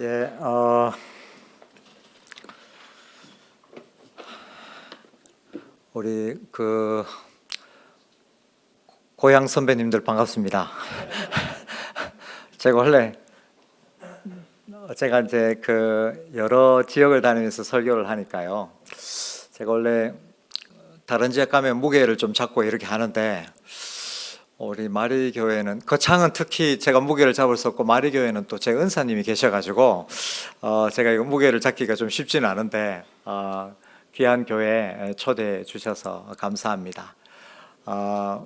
예, 우리 고향 선배님들 반갑습니다. 제가 이제 여러 지역을 다니면서 설교를 하니까요. 제가 원래 다른 지역 가면 무게를 좀 잡고 이렇게 하는데 우리 마리교회는 거창은 특히 제가 무게를 잡을 수 없고 마리교회는 또 제 은사님이 계셔가지고 제가 이거 무게를 잡기가 좀 쉽지는 않은데 귀한 교회 초대해 주셔서 감사합니다.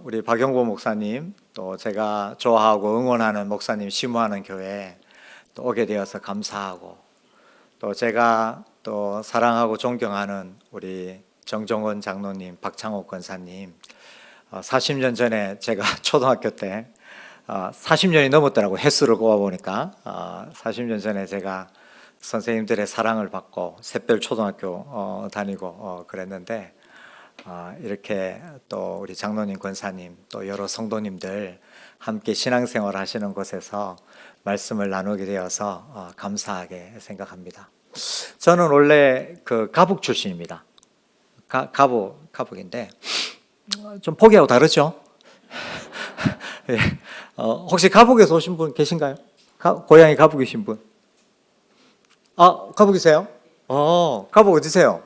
우리 박영보 목사님, 또 제가 좋아하고 응원하는 목사님 심무하는 교회 또 오게 되어서 감사하고, 또 제가 또 사랑하고 존경하는 우리 정정원 장로님, 박창옥 권사님, 40년 전에 제가 초등학교 때 40년이 넘었더라고요. 횟수를 꼽아보니까 40년 전에 제가 선생님들의 사랑을 받고 샛별 초등학교 다니고 그랬는데, 이렇게 또 우리 장로님, 권사님, 또 여러 성도님들 함께 신앙생활 하시는 곳에서 말씀을 나누게 되어서 감사하게 생각합니다. 저는 원래 가북 출신입니다. 가북인데 좀 포기하고 다르죠? 예. 혹시 가북에서 오신 분 계신가요? 고향이 가북이신 분? 가북이세요? 가북 어디세요?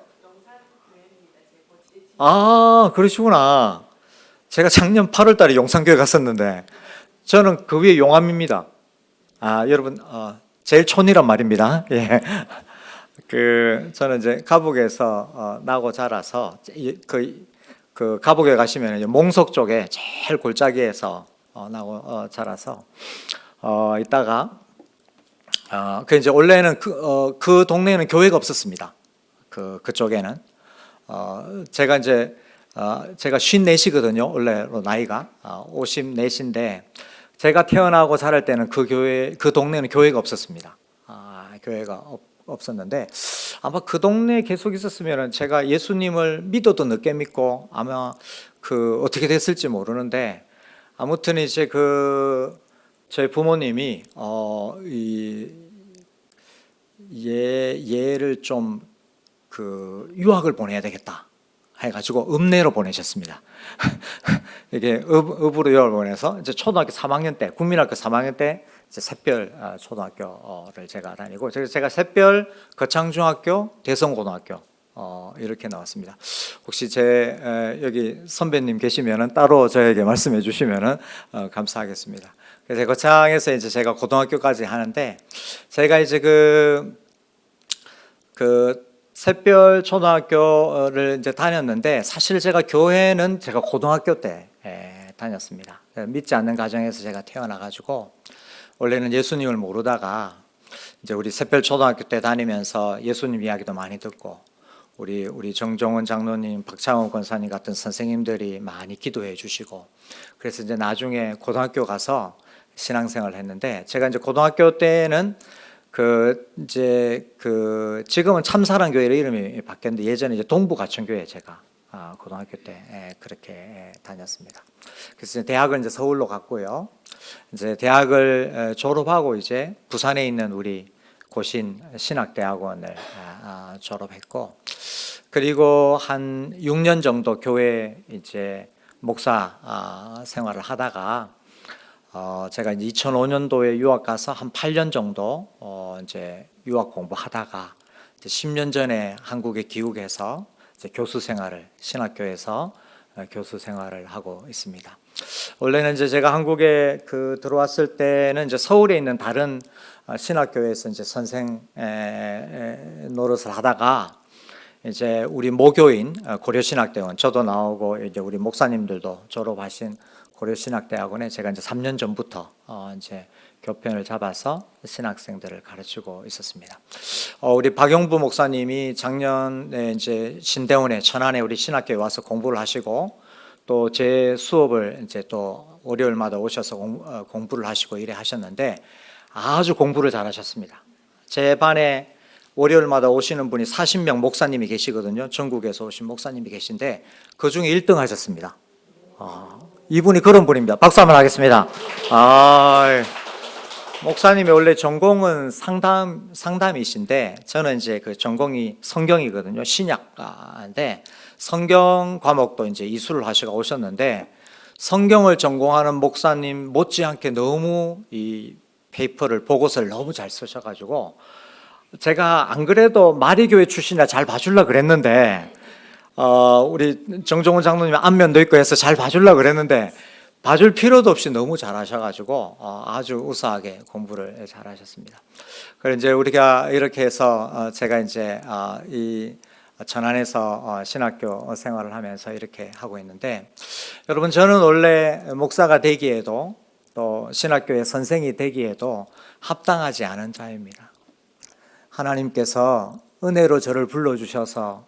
그러시구나. 제가 작년 8월 달에 용산교회 갔었는데, 저는 그 위에 용암입니다. 여러분, 제일 촌이란 말입니다. 예. 저는 이제 가북에서 나고 자라서, 가북에 가시면 이제 몽속 쪽에 제일 골짜기에서 나고 자라서, 있다가, 이제 원래는 그 동네에는 교회가 없었습니다. 그쪽에는. 제가 이제 제가 54시거든요. 원래로 나이가 54인데, 제가 태어나고 자랄 때는 그 동네는 교회가 없었습니다. 교회가 없었는데, 아마 그 동네에 계속 있었으면 제가 예수님을 믿어도 늦게 믿고 아마 어떻게 됐을지 모르는데, 아무튼 이제 저희 부모님이 얘를 좀 유학을 보내야 되겠다 해가지고 읍내로 보내셨습니다. 이게 읍으로 유학을 보내서 이제 초등학교 3학년 때, 국민학교 3학년 때 이제 샛별 초등학교를 제가 다니고, 제가 샛별 거창중학교, 대성고등학교 이렇게 나왔습니다. 혹시 여기 선배님 계시면은 따로 저에게 말씀해 주시면은 감사하겠습니다. 그래서 거창에서 이제 제가 고등학교까지 하는데, 제가 이제 샛별 초등학교를 이제 다녔는데, 사실 제가 교회는 제가 고등학교 때 다녔습니다. 믿지 않는 가정에서 제가 태어나가지고 원래는 예수님을 모르다가 이제 우리 샛별 초등학교 때 다니면서 예수님 이야기도 많이 듣고, 우리 정종원 장로님, 박창원 권사님 같은 선생님들이 많이 기도해 주시고, 그래서 이제 나중에 고등학교 가서 신앙생활을 했는데, 제가 이제 고등학교 때는 지금은 참사랑교회로 이름이 바뀌었는데, 예전에 이제 동부가천교회 제가 고등학교 때 그렇게 다녔습니다. 그래서 이제 대학을 이제 서울로 갔고요. 이제 대학을 졸업하고 이제 부산에 있는 우리 고신 신학대학원을 졸업했고, 그리고 한 6년 정도 교회 이제 목사 생활을 하다가, 제가 이제 2005년도에 유학 가서 한 8년 정도 이제 유학 공부하다가, 이제 10년 전에 한국에 귀국해서 이제 교수 생활을, 신학교에서 교수 생활을 하고 있습니다. 원래는 이제 제가 한국에 들어왔을 때는 이제 서울에 있는 다른 신학교에서 이제 선생 노릇을 하다가, 이제 우리 모교인 고려신학대학원, 저도 나오고 이제 우리 목사님들도 졸업하신 고려신학대학원에 제가 이제 3년 전부터 이제 교편을 잡아서 신학생들을 가르치고 있었습니다. 우리 박영부 목사님이 작년에 이제 신대원에, 천안에 우리 신학교에 와서 공부를 하시고, 또 제 수업을 이제 또 월요일마다 오셔서 공부를 하시고 이래 하셨는데, 아주 공부를 잘하셨습니다. 제 반에 월요일마다 오시는 분이 40명 목사님이 계시거든요. 전국에서 오신 목사님이 계신데, 그 중에 1등 하셨습니다. 이분이 그런 분입니다. 박수 한번 하겠습니다. 목사님이 원래 전공은 상담이신데 저는 이제 그 전공이 성경이거든요. 신약인데 성경 과목도 이제 이수를 하시고 오셨는데 성경을 전공하는 목사님 못지않게 너무 이 페이퍼를 보고서를 너무 잘 쓰셔가지고 제가 안 그래도 마리교회 출신이라 잘 봐주려 그랬는데 우리 정종훈 장로님 안면도 있고 해서 잘 봐주려 그랬는데 봐줄 필요도 없이 너무 잘하셔가지고 아주 우수하게 공부를 잘하셨습니다. 그래서 이제 우리가 이렇게 해서 제가 이제 이 천안에서 신학교 생활을 하면서 이렇게 하고 있는데 여러분 저는 원래 목사가 되기에도 또 신학교의 선생이 되기에도 합당하지 않은 자입니다. 하나님께서 은혜로 저를 불러주셔서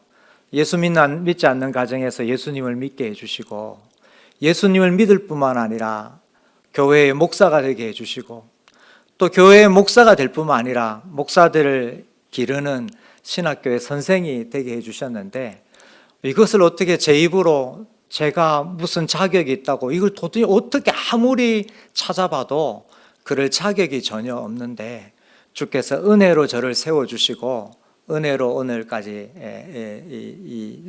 예수 믿지 않는 가정에서 예수님을 믿게 해주시고 예수님을 믿을 뿐만 아니라 교회의 목사가 되게 해주시고 또 교회의 목사가 될 뿐만 아니라 목사들을 기르는 신학교의 선생이 되게 해주셨는데 이것을 어떻게 제 입으로 제가 무슨 자격이 있다고 이걸 도대체 어떻게 아무리 찾아봐도 그럴 자격이 전혀 없는데 주께서 은혜로 저를 세워주시고 은혜로 오늘까지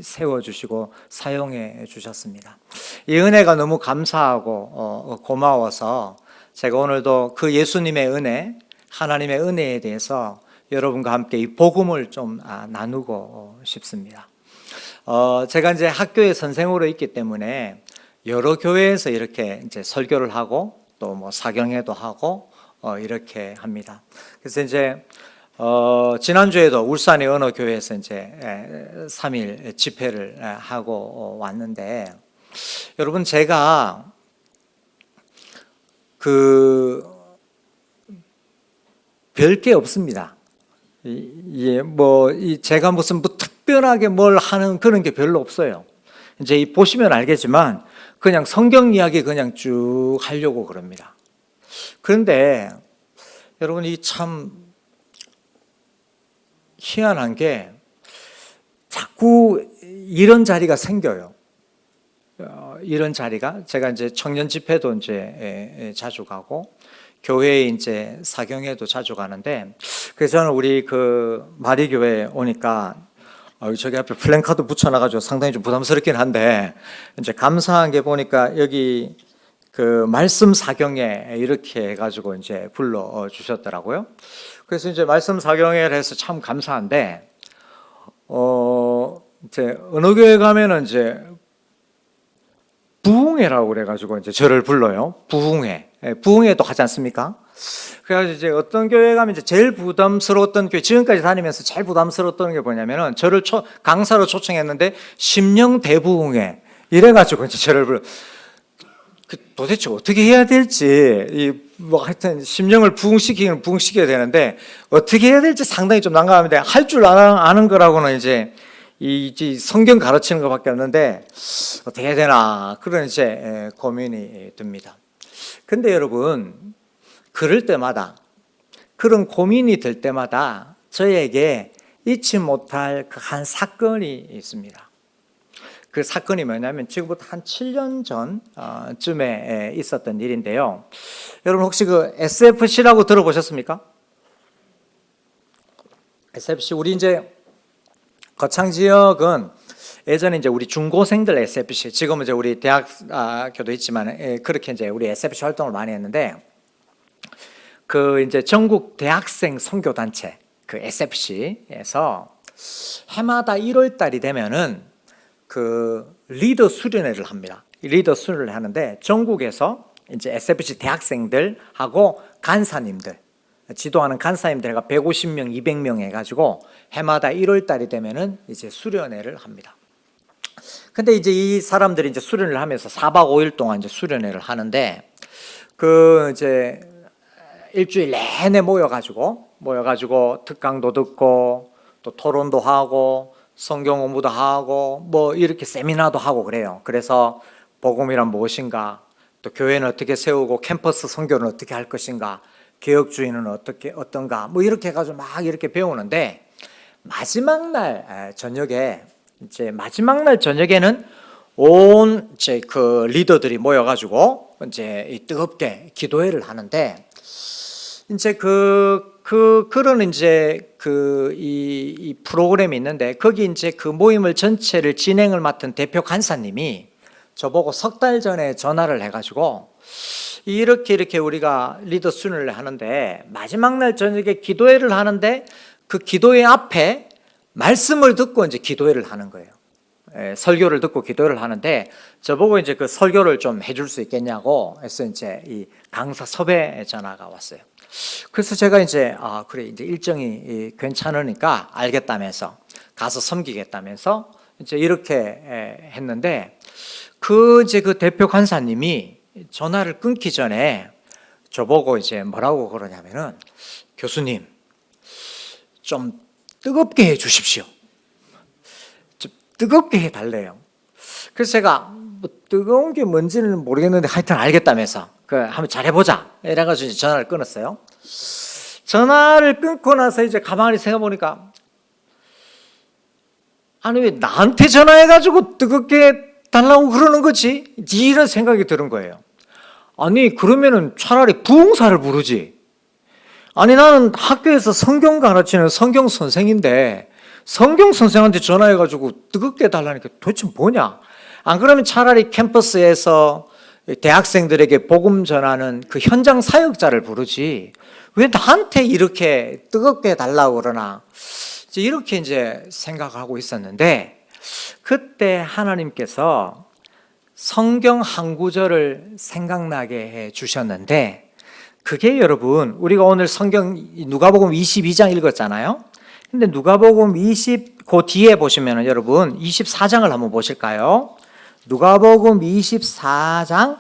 세워주시고 사용해 주셨습니다. 이 은혜가 너무 감사하고 고마워서 제가 오늘도 그 예수님의 은혜, 하나님의 은혜에 대해서 여러분과 함께 이 복음을 좀 나누고 싶습니다. 제가 이제 학교의 선생으로 있기 때문에 여러 교회에서 이렇게 이제 설교를 하고 또 뭐 사경회도 하고 이렇게 합니다. 그래서 이제 지난주에도 울산의 어느 교회에서 이제 3일 집회를 하고 왔는데 여러분 제가 별게 없습니다. 제가 무슨 특별하게 뭘 하는 그런 게 별로 없어요. 이제 보시면 알겠지만 그냥 성경 이야기 그냥 쭉 하려고 그럽니다. 그런데 여러분 이 참 희한한 게 자꾸 이런 자리가 생겨요. 이런 자리가 제가 이제 청년 집회도 이제 자주 가고 교회에 이제 사경회도 자주 가는데 그래서 저는 우리 그 마리교회에 오니까 저기 앞에 플랜카드 붙여놔가지고 상당히 좀 부담스럽긴 한데 이제 감사한 게 보니까 여기 그 말씀 사경회 이렇게 해가지고 이제 불러 주셨더라고요. 그래서 이제 말씀 사경회를 해서 참 감사한데 이제 어느 교회 가면은 이제 부흥회라고 그래가지고 이제 저를 불러요. 부흥회, 부흥회도 하지 않습니까? 그래가지고 이제 어떤 교회 가면 이제 제일 부담스러웠던 교회, 지금까지 다니면서 제일 부담스러웠던 게 뭐냐면은 저를 강사로 초청했는데 심령 대부흥회 이래가지고 이제 저를 불러. 도대체 어떻게 해야 될지 하여튼 심령을 부흥시켜야 되는데 어떻게 해야 될지 상당히 좀 난감한데 할 줄 아는 거라고는 이제 성경 가르치는 것밖에 없는데 어떻게 해야 되나 그런 이제 고민이 듭니다. 근데 여러분 그럴 때마다 그런 고민이 들 때마다 저에게 잊지 못할 그 한 사건이 있습니다. 그 사건이 뭐냐면 지금부터 한 7년 전쯤에 있었던 일인데요. 여러분 혹시 그 SFC라고 들어보셨습니까? SFC 우리 이제 거창 지역은 예전에 이제 우리 중고생들 SFC 지금은 이제 우리 대학교도 있지만 그렇게 이제 우리 SFC 활동을 많이 했는데 그 이제 전국 대학생 선교단체 그 SFC에서 해마다 1월 달이 되면은 그 리더 수련회를 합니다. 리더 수련회를 하는데 전국에서 이제 SFC 대학생들하고 간사님들 지도하는 간사님들과 150명, 200명 해가지고 해마다 1월 달이 되면은 이제 수련회를 합니다. 근데 이제 이 사람들이 이제 수련을 하면서 4박 5일 동안 이제 수련회를 하는데 그 이제 일주일 내내 모여가지고 특강도 듣고 또 토론도 하고 성경 공부도 하고 뭐 이렇게 세미나도 하고 그래요. 그래서 복음이란 무엇인가, 또 교회는 어떻게 세우고 캠퍼스 선교는 어떻게 할 것인가, 개혁주의는 어떤가 뭐 이렇게 해가지고 막 이렇게 배우는데 마지막 날 저녁에는 온 이제 그 리더들이 모여가지고 이제 뜨겁게 기도회를 하는데 이제 그런 이제 이 프로그램이 있는데 거기 이제 그 모임을 전체를 진행을 맡은 대표 간사님이 저보고 석 달 전에 전화를 해가지고 이렇게 우리가 리더 순회를 하는데 마지막 날 저녁에 기도회를 하는데 그 기도회 앞에 말씀을 듣고 이제 기도회를 하는 거예요. 설교를 듣고 기도를 하는데 저보고 이제 그 설교를 좀 해줄 수 있겠냐고 해서 이제 이 강사 섭외 전화가 왔어요. 그래서 제가 이제 그래 이제 일정이 괜찮으니까 알겠다면서 가서 섬기겠다면서 이제 이렇게 했는데 이제 그 대표 간사님이 전화를 끊기 전에 저보고 이제 뭐라고 그러냐면은 교수님 좀 뜨겁게 해 주십시오. 좀 뜨겁게 해 달래요. 그래서 제가 뭐 뜨거운 게 뭔지는 모르겠는데 하여튼 알겠다면서 한번 잘해보자 이래가지고 이제 전화를 끊었어요. 전화를 끊고 나서 이제 가만히 생각해 보니까 아니 왜 나한테 전화해가지고 뜨겁게 달라고 그러는 거지? 이런 생각이 드는 거예요. 아니 그러면은 차라리 부흥사를 부르지. 아니 나는 학교에서 성경 가르치는 성경 선생인데 성경 선생한테 전화해가지고 뜨겁게 달라니까 도대체 뭐냐? 안 그러면 차라리 캠퍼스에서 대학생들에게 복음 전하는 그 현장 사역자를 부르지 왜 나한테 이렇게 뜨겁게 달라고 그러나 이렇게 이제 생각하고 있었는데 그때 하나님께서 성경 한 구절을 생각나게 해 주셨는데 그게 여러분 우리가 오늘 성경 누가복음 22장 읽었잖아요. 근데 누가복음 그 뒤에 보시면은 여러분 24장을 한번 보실까요? 누가복음 24장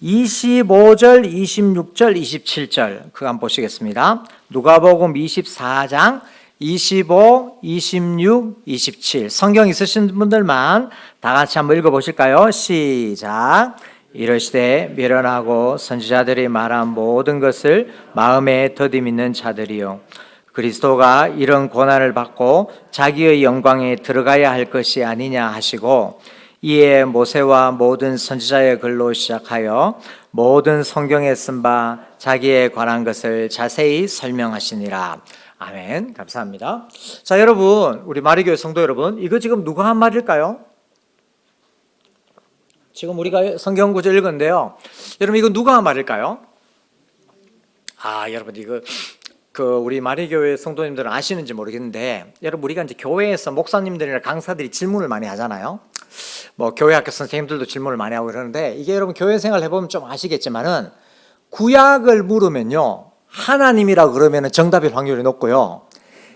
25절, 26절, 27절 그거 한번 보시겠습니다. 누가복음 24장 25, 26, 27 성경 있으신 분들만 다 같이 한번 읽어보실까요? 시작. 이러시되 미련하고 선지자들이 말한 모든 것을 마음에 더디 믿는 자들이요 그리스도가 이런 고난을 받고 자기의 영광에 들어가야 할 것이 아니냐 하시고 이에 모세와 모든 선지자의 글로 시작하여 모든 성경에 쓴 바 자기에 관한 것을 자세히 설명하시니라. 아멘. 감사합니다. 자, 여러분, 우리 마리교회 성도 여러분, 이거 지금 누가 한 말일까요? 지금 우리가 성경 구절 읽었는데요. 여러분, 이거 누가 한 말일까요? 여러분, 이거 우리 마리교회 성도님들은 아시는지 모르겠는데, 여러분, 우리가 이제 교회에서 목사님들이나 강사들이 질문을 많이 하잖아요. 뭐 교회 학교 선생님들도 질문을 많이 하고 그러는데 이게 여러분 교회 생활 해보면 좀 아시겠지만은 구약을 물으면요 하나님이라 그러면은 정답일 확률이 높고요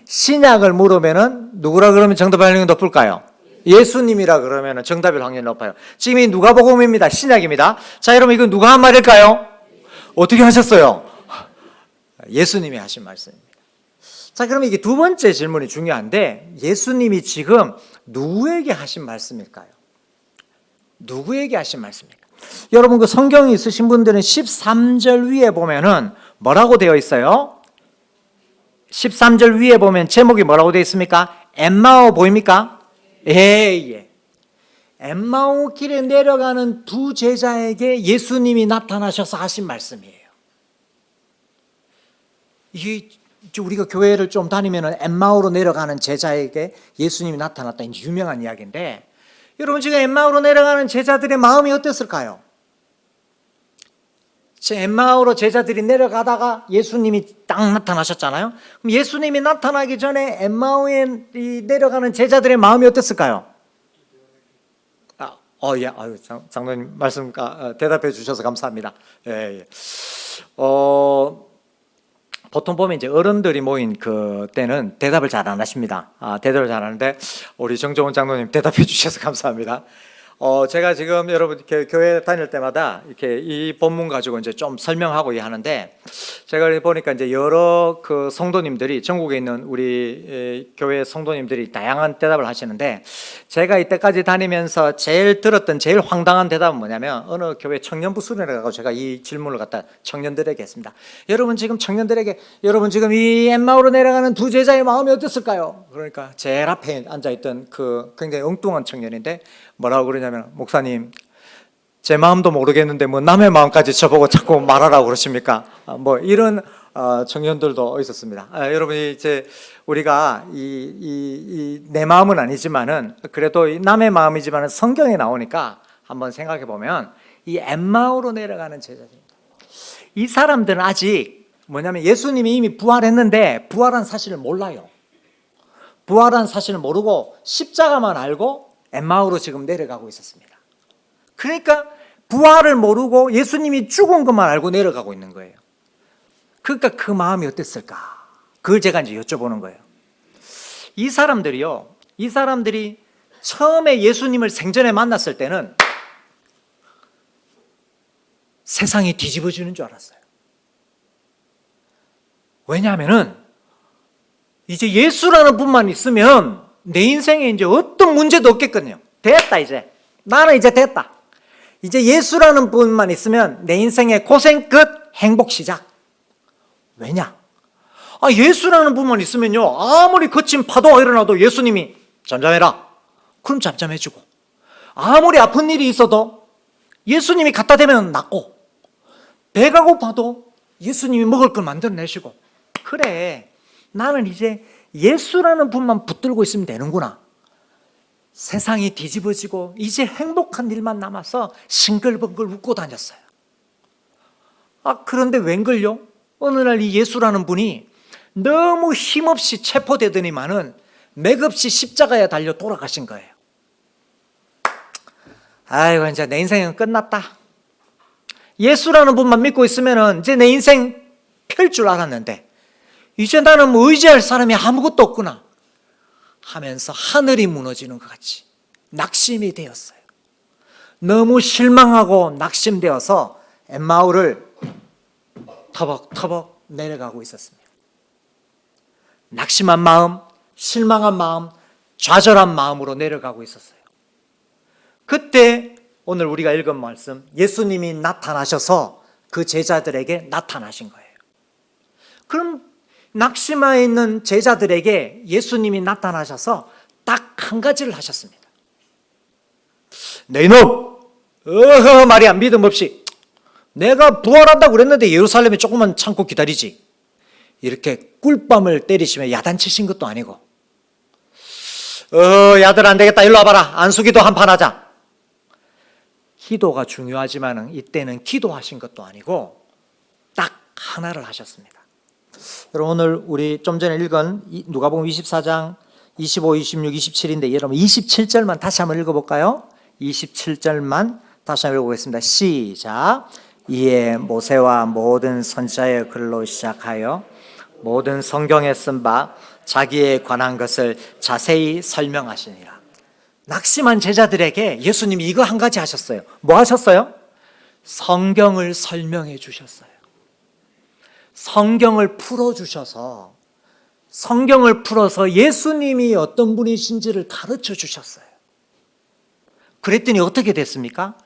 신약을 물으면은 누구라 그러면 정답일 확률이 높을까요? 예수님이라 그러면은 정답일 확률이 높아요. 지금 이 누가복음입니다. 신약입니다. 자 여러분 이건 누가 한 말일까요? 어떻게 하셨어요? 예수님이 하신 말씀입니다. 자 그럼 이게 두 번째 질문이 중요한데 예수님이 지금 누구에게 하신 말씀일까요? 누구에게 하신 말씀입니까? 여러분 그 성경이 있으신 분들은 13절 위에 보면은 뭐라고 되어 있어요? 13절 위에 보면 제목이 뭐라고 되어 있습니까? 엠마오 보입니까? 예. 엠마오 길에 내려가는 두 제자에게 예수님이 나타나셔서 하신 말씀이에요. 이게 우리가 교회를 좀 다니면은 엠마오로 내려가는 제자에게 예수님이 나타났다. 이제 유명한 이야기인데 여러분 지금 엠마오로 내려가는 제자들의 마음이 어땠을까요? 엠마오로 제자들이 내려가다가 예수님이 딱 나타나셨잖아요. 그럼 예수님이 나타나기 전에 엠마오에 내려가는 제자들의 마음이 어땠을까요? 장로님 말씀 대답해 주셔서 감사합니다. 예. 보통 보면 이제 어른들이 모인 그 때는 대답을 잘 안 하십니다. 대답을 잘 하는데 우리 정종원 장로님 대답해 주셔서 감사합니다. 제가 지금 여러분 이렇게 교회 다닐 때마다 이렇게 이 본문 가지고 이제 좀 설명하고 하는데 제가 보니까 이제 여러 그 성도님들이 전국에 있는 우리 교회 성도님들이 다양한 대답을 하시는데 제가 이때까지 다니면서 제일 들었던 제일 황당한 대답은 뭐냐면 어느 교회 청년부 수련회 가고 제가 이 질문을 갖다 청년들에게 했습니다. 여러분 지금 청년들에게 여러분 지금 이 엠마오로 내려가는 두 제자의 마음이 어땠을까요? 그러니까 제일 앞에 앉아있던 그 굉장히 엉뚱한 청년인데 뭐라고 그러냐면 목사님 제 마음도 모르겠는데 뭐 남의 마음까지 저보고 자꾸 말하라고 그러십니까? 뭐 이런 청년들도 있었습니다. 여러분이 이제 우리가 내 마음은 아니지만은 그래도 남의 마음이지만은 성경에 나오니까 한번 생각해 보면 이 엠마오로 내려가는 제자들입니다. 이 사람들은 아직 뭐냐면 예수님이 이미 부활했는데 부활한 사실을 몰라요. 부활한 사실을 모르고 십자가만 알고 엠마오로 지금 내려가고 있었습니다. 그러니까 부활을 모르고 예수님이 죽은 것만 알고 내려가고 있는 거예요. 그러니까 그 마음이 어땠을까? 그걸 제가 이제 여쭤보는 거예요. 이 사람들이 처음에 예수님을 생전에 만났을 때는 세상이 뒤집어지는 줄 알았어요. 왜냐하면은 이제 예수라는 분만 있으면 내 인생에 이제 어떤 문제도 없겠거든요. 됐다 이제. 나는 이제 됐다. 이제 예수라는 분만 있으면 내 인생의 고생 끝, 행복 시작. 왜냐? 예수라는 분만 있으면요, 아무리 거친 파도가 일어나도 예수님이 잠잠해라. 그럼 잠잠해주고, 아무리 아픈 일이 있어도 예수님이 갖다 대면 낫고, 배가 고파도 예수님이 먹을 걸 만들어내시고, 그래, 나는 이제 예수라는 분만 붙들고 있으면 되는구나. 세상이 뒤집어지고 이제 행복한 일만 남아서 싱글벙글 웃고 다녔어요. 그런데 웬걸요? 어느 날 이 예수라는 분이 너무 힘없이 체포되더니만은 맥없이 십자가에 달려 돌아가신 거예요. 아이고, 이제 내 인생은 끝났다. 예수라는 분만 믿고 있으면은 이제 내 인생 펼 줄 알았는데 이제 나는 뭐 의지할 사람이 아무것도 없구나 하면서 하늘이 무너지는 것 같이 낙심이 되었어요. 너무 실망하고 낙심되어서 엠마오를 터벅터벅 내려가고 있었습니다. 낙심한 마음, 실망한 마음, 좌절한 마음으로 내려가고 있었어요. 그때 오늘 우리가 읽은 말씀, 예수님이 나타나셔서 그 제자들에게 나타나신 거예요. 그럼 낙심해 있는 제자들에게 예수님이 나타나셔서 딱 한 가지를 하셨습니다. 네 이놈, 말이야, 믿음 없이 내가 부활한다고 그랬는데 예루살렘에 조금만 참고 기다리지. 이렇게 꿀밤을 때리시며 야단치신 것도 아니고, 야들 안 되겠다, 일로 와봐라, 안수기도 한판 하자. 기도가 중요하지만 이때는 기도하신 것도 아니고 딱 하나를 하셨습니다. 여러분, 오늘 우리 좀 전에 읽은 누가복음 24장 25, 26, 27인데 여러분 27절만 다시 한번 읽어볼까요? 27절만 다시 한번 읽어보겠습니다. 시작. 이에 모세와 모든 선지자의 글로 시작하여 모든 성경에 쓴 바 자기에 관한 것을 자세히 설명하시니라. 낙심한 제자들에게 예수님이 이거 한 가지 하셨어요. 뭐 하셨어요? 성경을 설명해 주셨어요. 성경을 풀어주셔서, 성경을 풀어서 예수님이 어떤 분이신지를 가르쳐 주셨어요. 그랬더니 어떻게 됐습니까?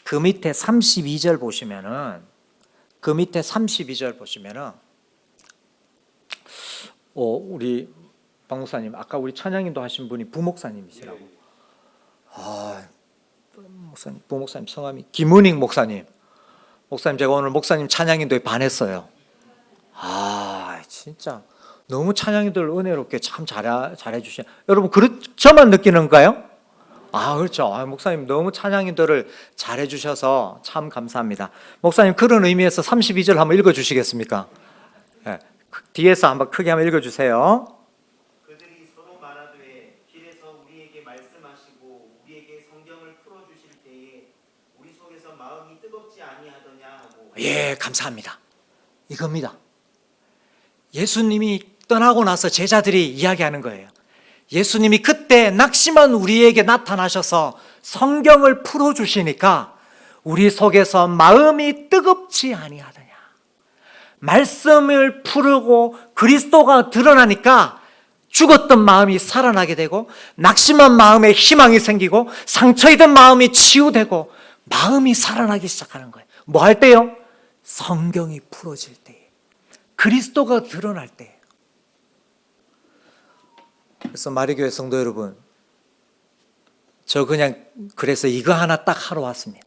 그 밑에 32절 보시면은, 우리 박 목사님, 아까 우리 찬양인도 하신 분이 부목사님이시라고. 목사님, 부목사님 성함이 김은익 목사님. 목사님, 제가 오늘 목사님 찬양인도에 반했어요. 진짜 너무 찬양이들 은혜롭게 참 잘해 주시네. 여러분, 저만 느끼는가요? 그렇죠. 목사님 너무 찬양인들을 잘해 주셔서 참 감사합니다. 목사님, 그런 의미에서 32절 한번 읽어 주시겠습니까? 네, 뒤에서 한번 크게 한번 읽어 주세요. 그들이 서로 말하되 길에서 우리에게 말씀하시고 우리에게 성경을 풀어 주실 때에 우리 속에서 마음이 뜨겁지 아니하더냐 하고. 예, 감사합니다. 이겁니다. 예수님이 떠나고 나서 제자들이 이야기하는 거예요. 예수님이 그때 낙심한 우리에게 나타나셔서 성경을 풀어주시니까 우리 속에서 마음이 뜨겁지 아니하더냐. 말씀을 풀고 그리스도가 드러나니까 죽었던 마음이 살아나게 되고, 낙심한 마음에 희망이 생기고, 상처이던 마음이 치유되고, 마음이 살아나기 시작하는 거예요. 뭐 할 때요? 성경이 풀어질 때, 그리스도가 드러날 때. 그래서 마리교회 성도 여러분, 저 그냥 그래서 이거 하나 딱 하러 왔습니다.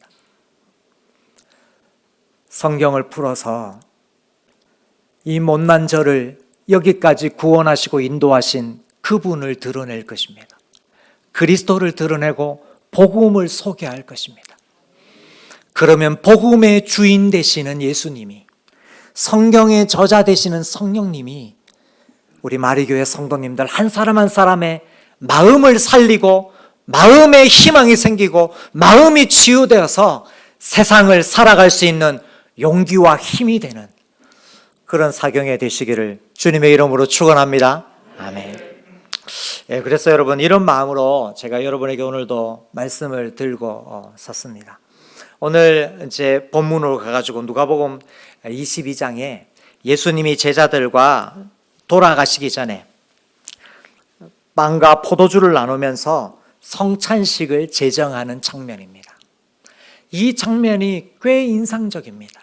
성경을 풀어서 이 못난 저를 여기까지 구원하시고 인도하신 그분을 드러낼 것입니다. 그리스도를 드러내고 복음을 소개할 것입니다. 그러면 복음의 주인 되시는 예수님이, 성경의 저자 되시는 성령님이 우리 마리교회 성도님들 한 사람 한 사람의 마음을 살리고 마음에 희망이 생기고 마음이 치유되어서 세상을 살아갈 수 있는 용기와 힘이 되는 그런 사경에 되시기를 주님의 이름으로 축원합니다. 아멘. 그래서 여러분, 이런 마음으로 제가 여러분에게 오늘도 말씀을 들고 섰습니다. 오늘 이제 본문으로 가가지고 누가복음 22장에 예수님이 제자들과 돌아가시기 전에 빵과 포도주를 나누면서 성찬식을 제정하는 장면입니다. 이 장면이 꽤 인상적입니다.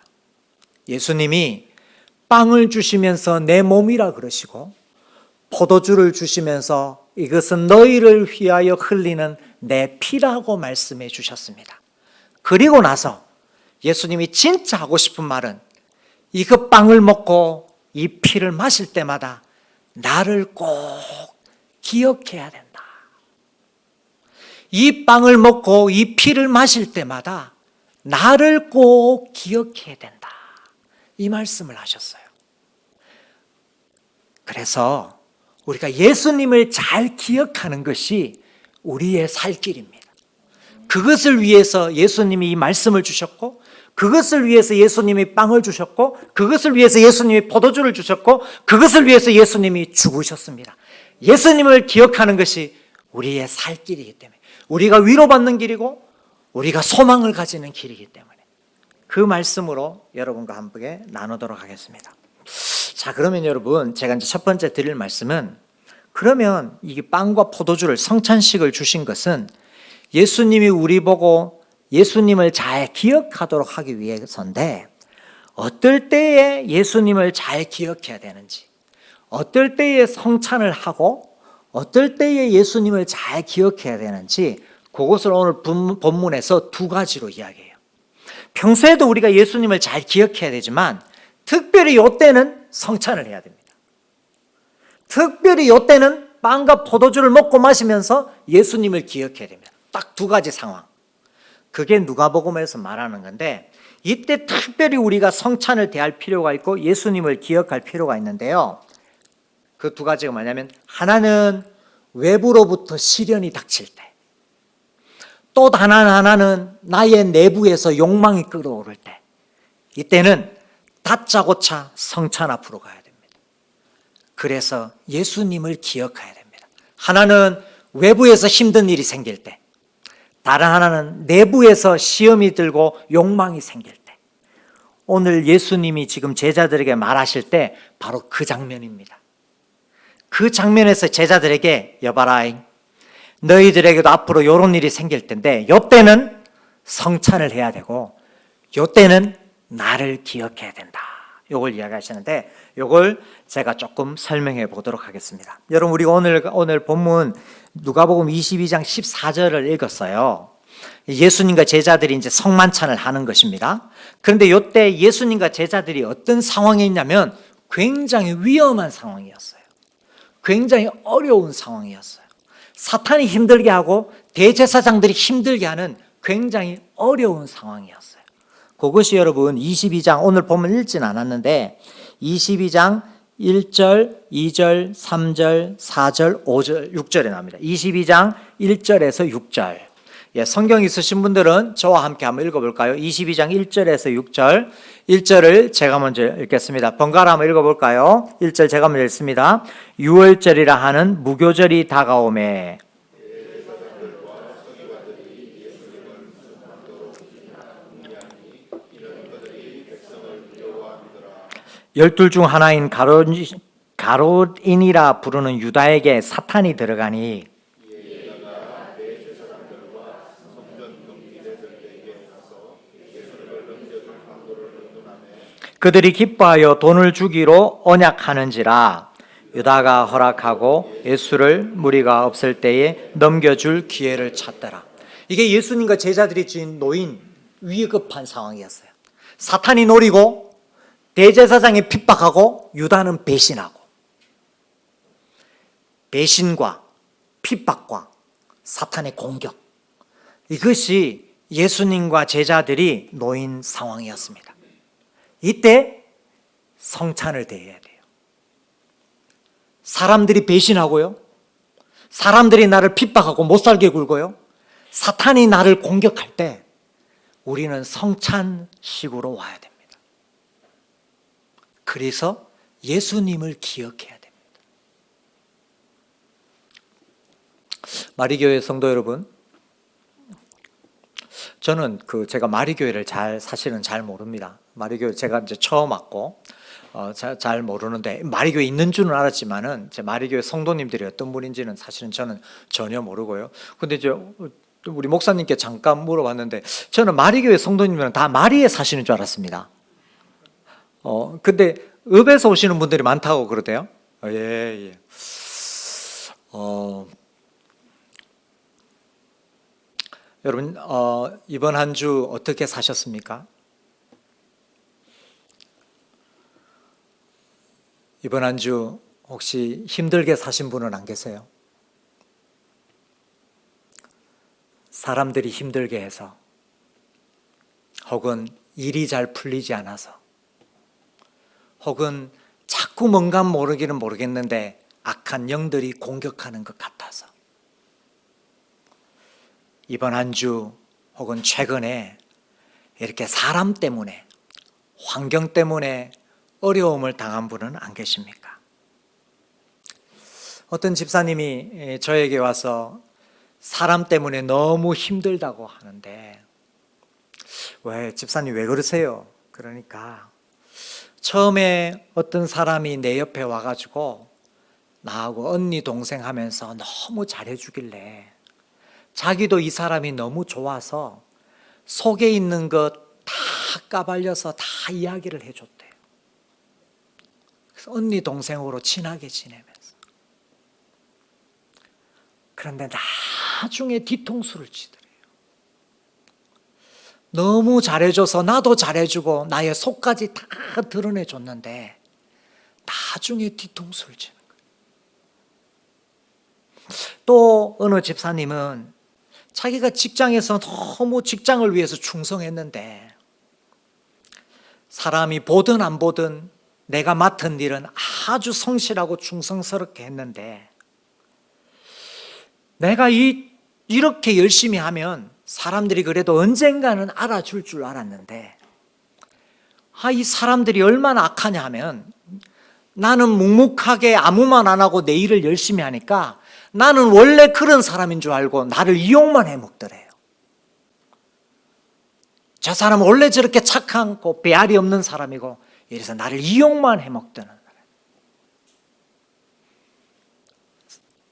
예수님이 빵을 주시면서 내 몸이라 그러시고 포도주를 주시면서 이것은 너희를 위하여 흘리는 내 피라고 말씀해 주셨습니다. 그리고 나서 예수님이 진짜 하고 싶은 말은 이그 빵을 먹고 이 피를 마실 때마다 나를 꼭 기억해야 된다. 이 빵을 먹고 이 피를 마실 때마다 나를 꼭 기억해야 된다. 이 말씀을 하셨어요. 그래서 우리가 예수님을 잘 기억하는 것이 우리의 살 길입니다. 그것을 위해서 예수님이 이 말씀을 주셨고, 그것을 위해서 예수님이 빵을 주셨고, 그것을 위해서 예수님이 포도주를 주셨고, 그것을 위해서 예수님이 죽으셨습니다. 예수님을 기억하는 것이 우리의 살 길이기 때문에, 우리가 위로받는 길이고 우리가 소망을 가지는 길이기 때문에 그 말씀으로 여러분과 함께 나누도록 하겠습니다. 자, 그러면 여러분, 제가 이제 첫 번째 드릴 말씀은, 그러면 이 빵과 포도주를, 성찬식을 주신 것은 예수님이 우리 보고 예수님을 잘 기억하도록 하기 위해서인데, 어떨 때에 예수님을 잘 기억해야 되는지, 어떨 때에 성찬을 하고 어떨 때에 예수님을 잘 기억해야 되는지, 그것을 오늘 본문에서 두 가지로 이야기해요. 평소에도 우리가 예수님을 잘 기억해야 되지만 특별히 이때는 성찬을 해야 됩니다. 특별히 이때는 빵과 포도주를 먹고 마시면서 예수님을 기억해야 됩니다. 딱 두 가지 상황. 그게 누가복음에서 말하는 건데, 이때 특별히 우리가 성찬을 대할 필요가 있고 예수님을 기억할 필요가 있는데요. 그 두 가지가 뭐냐면, 하나는 외부로부터 시련이 닥칠 때, 또 하나는 나의 내부에서 욕망이 끌어오를 때, 이때는 다짜고짜 성찬 앞으로 가야 됩니다. 그래서 예수님을 기억해야 됩니다. 하나는 외부에서 힘든 일이 생길 때, 다른 하나는 내부에서 시험이 들고 욕망이 생길 때, 오늘 예수님이 지금 제자들에게 말하실 때 바로 그 장면입니다. 그 장면에서 제자들에게, 여봐라, 너희들에게도 앞으로 이런 일이 생길 텐데 이때는 성찬을 해야 되고 이때는 나를 기억해야 된다. 이걸 이야기하시는데, 이걸 제가 조금 설명해 보도록 하겠습니다. 여러분, 우리가 오늘 본문 누가복음 22장 14절을 읽었어요. 예수님과 제자들이 이제 성만찬을 하는 것입니다. 그런데 이때 예수님과 제자들이 어떤 상황에 있냐면 굉장히 위험한 상황이었어요. 굉장히 어려운 상황이었어요. 사탄이 힘들게 하고 대제사장들이 힘들게 하는 굉장히 어려운 상황이었어요. 그것이 여러분 22장, 오늘 보면 읽진 않았는데 22장 1절, 2절, 3절, 4절, 5절, 6절에 나옵니다. 22장 1절에서 6절. 성경 있으신 분들은 저와 함께 한번 읽어볼까요? 22장 1절에서 6절. 1절을 제가 먼저 읽겠습니다. 번갈아 한번 읽어볼까요? 1절 제가 먼저 읽습니다. 유월절이라 하는 무교절이 다가오매 열둘 중 하나인 가롯인이라 부르는 유다에게 사탄이 들어가니 그들이 기뻐하여 돈을 주기로 언약하는지라. 유다가 허락하고 예수를 무리가 없을 때에 넘겨줄 기회를 찾더라. 이게 예수님과 제자들이 지은 놓인 위급한 상황이었어요. 사탄이 노리고 대제사장이 핍박하고 유다는 배신하고, 배신과 핍박과 사탄의 공격, 이것이 예수님과 제자들이 놓인 상황이었습니다. 이때 성찬을 대해야 돼요. 사람들이 배신하고요, 사람들이 나를 핍박하고 못살게 굴고요, 사탄이 나를 공격할 때 우리는 성찬식으로 와야 됩니다. 그래서 예수님을 기억해야 됩니다. 마리교회 성도 여러분, 저는 제가 마리교회를 사실은 잘 모릅니다. 마리교회 제가 이제 처음 왔고 잘 모르는데, 마리교회 있는 줄은 알았지만은 제 마리교회 성도님들이 어떤 분인지는 사실은 저는 전혀 모르고요. 근데 이제 우리 목사님께 잠깐 물어봤는데, 저는 마리교회 성도님들은 다 마리에 사시는 줄 알았습니다. 근데 읍에서 오시는 분들이 많다고 그러대요. 예. 여러분, 이번 한 주 어떻게 사셨습니까? 이번 한 주 혹시 힘들게 사신 분은 안 계세요? 사람들이 힘들게 해서, 혹은 일이 잘 풀리지 않아서, 혹은 자꾸 뭔가 모르기는 모르겠는데 악한 영들이 공격하는 것 같아서, 이번 한 주 혹은 최근에 이렇게 사람 때문에, 환경 때문에 어려움을 당한 분은 안 계십니까? 어떤 집사님이 저에게 와서 사람 때문에 너무 힘들다고 하는데, 왜 집사님 왜 그러세요? 그러니까 처음에 어떤 사람이 내 옆에 와가지고 나하고 언니 동생 하면서 너무 잘해주길래 자기도 이 사람이 너무 좋아서 속에 있는 것 다 까발려서 다 이야기를 해줬대요. 그래서 언니 동생으로 친하게 지내면서. 그런데 나중에 뒤통수를 치더래요. 너무 잘해줘서 나도 잘해주고 나의 속까지 다 드러내줬는데 나중에 뒤통수를 치는 거예요. 또 어느 집사님은 자기가 직장에서 너무 직장을 위해서 충성했는데, 사람이 보든 안 보든 내가 맡은 일은 아주 성실하고 충성스럽게 했는데, 내가 이렇게 열심히 하면 사람들이 그래도 언젠가는 알아줄 줄 알았는데, 이 사람들이 얼마나 악하냐 하면, 나는 묵묵하게 아무 말 안 하고 내 일을 열심히 하니까 나는 원래 그런 사람인 줄 알고 나를 이용만 해먹더래요. 저 사람은 원래 저렇게 착하고 배알이 없는 사람이고, 이래서 나를 이용만 해먹더는 거예요.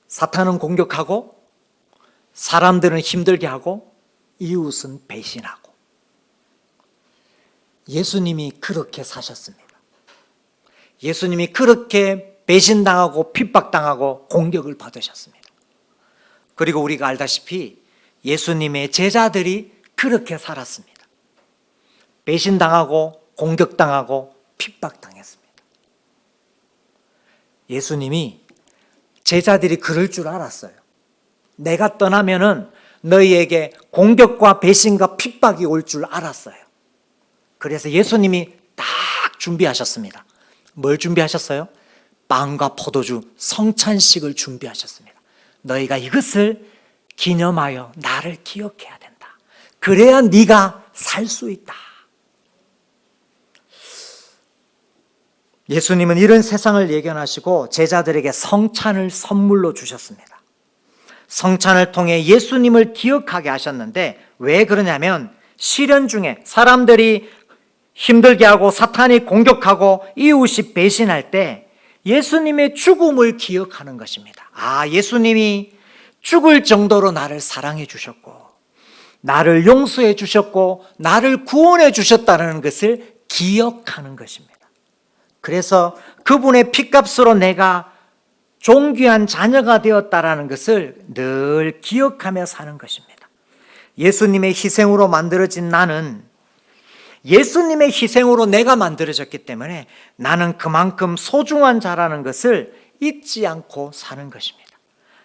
사탄은 공격하고, 사람들은 힘들게 하고, 이웃은 배신하고. 예수님이 그렇게 사셨습니다. 예수님이 그렇게 배신당하고 핍박당하고 공격을 받으셨습니다. 그리고 우리가 알다시피 예수님의 제자들이 그렇게 살았습니다. 배신당하고 공격당하고 핍박당했습니다. 예수님이 제자들이 그럴 줄 알았어요. 내가 떠나면은 너희에게 공격과 배신과 핍박이 올 줄 알았어요. 그래서 예수님이 딱 준비하셨습니다. 뭘 준비하셨어요? 빵과 포도주 성찬식을 준비하셨습니다. 너희가 이것을 기념하여 나를 기억해야 된다. 그래야 네가 살 수 있다. 예수님은 이런 세상을 예견하시고 제자들에게 성찬을 선물로 주셨습니다. 성찬을 통해 예수님을 기억하게 하셨는데, 왜 그러냐면 시련 중에 사람들이 힘들게 하고 사탄이 공격하고 이웃이 배신할 때 예수님의 죽음을 기억하는 것입니다. 예수님이 죽을 정도로 나를 사랑해 주셨고 나를 용서해 주셨고 나를 구원해 주셨다는 것을 기억하는 것입니다. 그래서 그분의 피값으로 내가 존귀한 자녀가 되었다라는 것을 늘 기억하며 사는 것입니다. 예수님의 희생으로 만들어진 나는 예수님의 희생으로 내가 만들어졌기 때문에 나는 그만큼 소중한 자라는 것을 잊지 않고 사는 것입니다.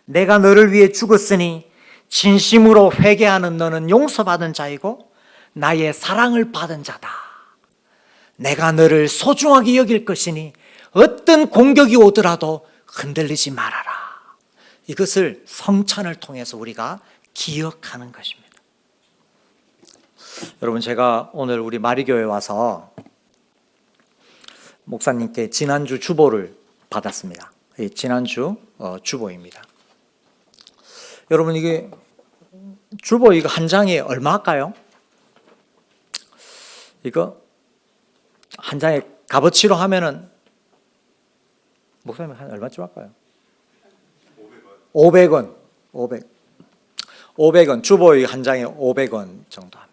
내가 너를 위해 죽었으니 진심으로 회개하는 너는 용서받은 자이고 나의 사랑을 받은 자다. 내가 너를 소중하게 여길 것이니 어떤 공격이 오더라도 흔들리지 말아라. 이것을 성찬을 통해서 우리가 기억하는 것입니다. 여러분, 제가 오늘 우리 마리교회 와서 목사님께 지난주 주보를 받았습니다. 지난주 주보입니다. 여러분, 이게 주보 이거 한 장에 얼마일까요? 이거 한 장에 값어치로 하면은 목사님 한 얼마쯤 할까요? 500원. 500원. 주보 한 장에 500원 정도 합니다.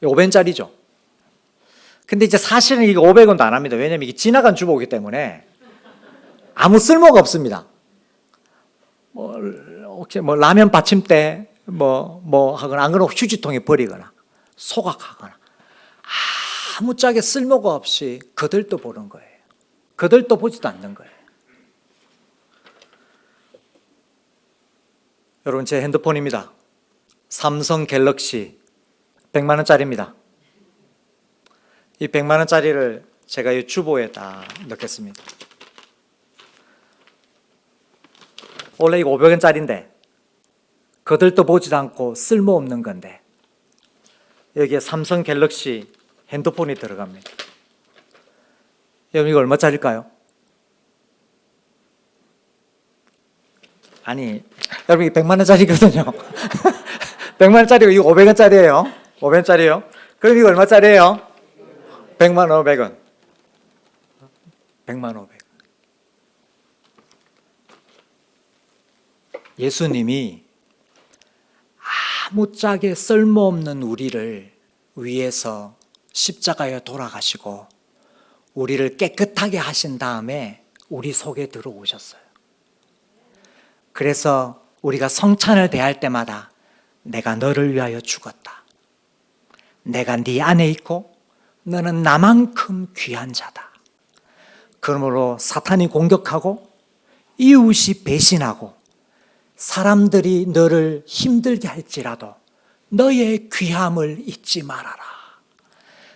500원짜리죠. 근데 이제 사실은 이게 500원도 안 합니다. 왜냐면 이게 지나간 주보이기 때문에 아무 쓸모가 없습니다. 혹시 라면 받침대 하거나 안 그러면 휴지통에 버리거나 소각하거나 아무짝에 쓸모가 없이 거들떠 보는 거예요. 거들떠 보지도 않는 거예요. 여러분, 제 핸드폰입니다. 삼성 갤럭시 100만 원짜리입니다. 이 100만 원짜리를 제가 이 주보에다 넣겠습니다. 원래 이거 500원짜리인데 거들떠 보지도 않고 쓸모없는 건데 여기에 삼성 갤럭시 핸드폰이 들어갑니다. 여러분, 이거 얼마짜리일까요? 아니, 여러분, 이게 100만 원짜리거든요. 100만 원짜리고 이거 500원짜리예요. 500원짜리예요. 그럼 이거 얼마짜리예요? 100만 500원. 100만 500원. 예수님이 아무짝에 쓸모없는 우리를 위해서 십자가에 돌아가시고 우리를 깨끗하게 하신 다음에 우리 속에 들어오셨어요. 그래서 우리가 성찬을 대할 때마다 내가 너를 위하여 죽었다. 내가 네 안에 있고 너는 나만큼 귀한 자다. 그러므로 사탄이 공격하고 이웃이 배신하고 사람들이 너를 힘들게 할지라도 너의 귀함을 잊지 말아라.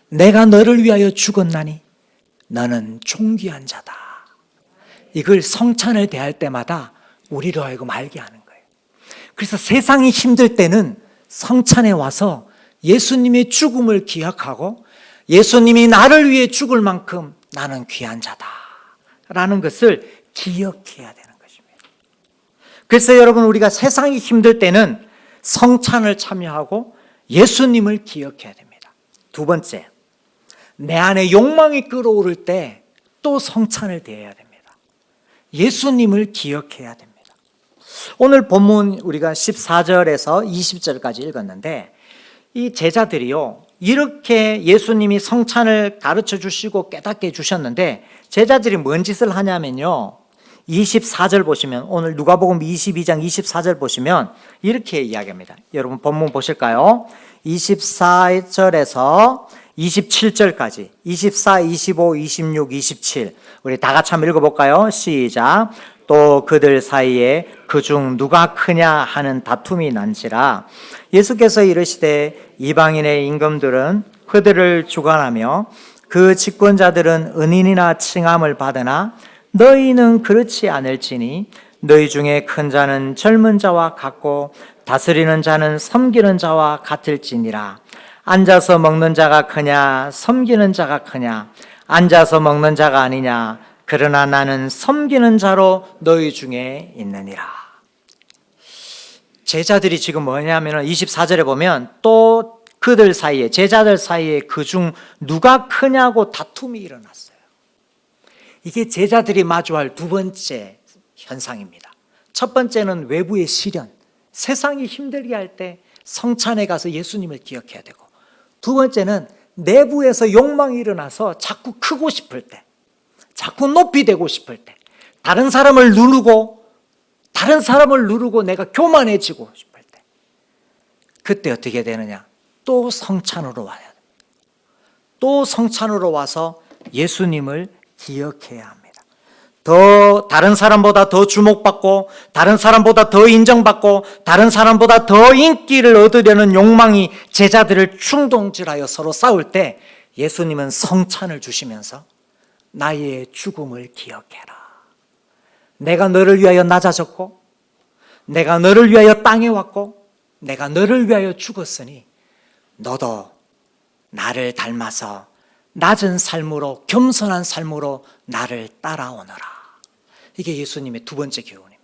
내가 너를 위하여 죽었나니 너는 존귀한 자다. 이걸 성찬을 대할 때마다 우리로 하여금 알게 하는 거예요. 그래서 세상이 힘들 때는 성찬에 와서 예수님의 죽음을 기억하고 예수님이 나를 위해 죽을 만큼 나는 귀한 자다 라는 것을 기억해야 되는 것입니다. 그래서 여러분, 우리가 세상이 힘들 때는 성찬을 참여하고 예수님을 기억해야 됩니다. 두 번째, 내 안에 욕망이 끓어오를 때 또 성찬을 대해야 됩니다. 예수님을 기억해야 됩니다. 오늘 본문 우리가 14절에서 20절까지 읽었는데 이 제자들이요, 이렇게 예수님이 성찬을 가르쳐 주시고 깨닫게 해주셨는데 제자들이 뭔 짓을 하냐면요, 24절 보시면, 오늘 누가복음 22장 24절 보시면 이렇게 이야기합니다. 여러분 본문 보실까요? 24절에서 27절까지 24, 25, 26, 27 우리 다 같이 한번 읽어볼까요? 시작. 또 그들 사이에 그중 누가 크냐 하는 다툼이 난지라 예수께서 이르시되 이방인의 임금들은 그들을 주관하며 그 집권자들은 은인이나 칭함을 받으나 너희는 그렇지 않을지니 너희 중에 큰 자는 젊은 자와 같고 다스리는 자는 섬기는 자와 같을지니라. 앉아서 먹는 자가 크냐 섬기는 자가 크냐. 앉아서 먹는 자가 아니냐. 그러나 나는 섬기는 자로 너희 중에 있느니라. 제자들이 지금 뭐냐면 24절에 보면 또 그들 사이에, 제자들 사이에 그중 누가 크냐고 다툼이 일어났어요. 이게 제자들이 마주할 두 번째 현상입니다. 첫 번째는 외부의 시련, 세상이 힘들게 할 때 성찬에 가서 예수님을 기억해야 되고, 두 번째는 내부에서 욕망이 일어나서 자꾸 크고 싶을 때, 자꾸 높이 되고 싶을 때, 다른 사람을 누르고 내가 교만해지고 싶을 때, 그때 어떻게 되느냐? 또 성찬으로 와야 됩니다. 또 성찬으로 와서 예수님을 기억해야 합니다. 다른 사람보다 더 주목받고, 다른 사람보다 더 인정받고, 다른 사람보다 더 인기를 얻으려는 욕망이 제자들을 충동질하여 서로 싸울 때 예수님은 성찬을 주시면서 나의 죽음을 기억해라. 내가 너를 위하여 낮아졌고, 내가 너를 위하여 땅에 왔고, 내가 너를 위하여 죽었으니 너도 나를 닮아서 낮은 삶으로, 겸손한 삶으로 나를 따라오너라. 이게 예수님의 두 번째 교훈입니다.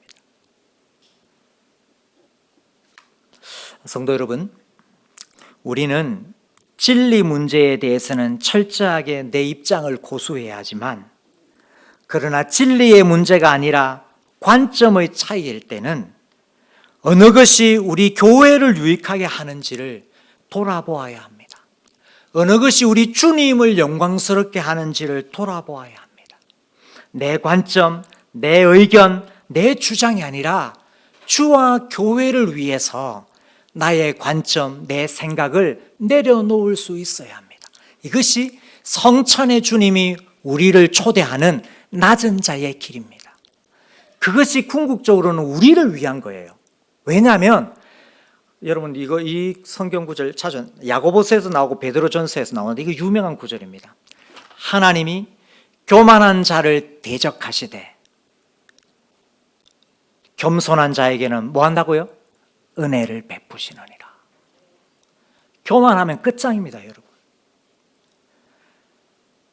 성도 여러분, 우리는 진리 문제에 대해서는 철저하게 내 입장을 고수해야 하지만, 그러나 진리의 문제가 아니라 관점의 차이일 때는 어느 것이 우리 교회를 유익하게 하는지를 돌아보아야 합니다. 어느 것이 우리 주님을 영광스럽게 하는지를 돌아보아야 합니다. 내 관점, 내 의견, 내 주장이 아니라 주와 교회를 위해서 나의 관점, 내 생각을 내려놓을 수 있어야 합니다. 이것이 성찬의 주님이 우리를 초대하는 낮은 자의 길입니다. 그것이 궁극적으로는 우리를 위한 거예요. 왜냐하면 여러분, 이 성경 구절 자주 야고보서에서 나오고 베드로전서에서 나오는데 이거 유명한 구절입니다. 하나님이 교만한 자를 대적하시되 겸손한 자에게는 뭐 한다고요? 은혜를 베푸시느니라. 교만하면 끝장입니다, 여러분.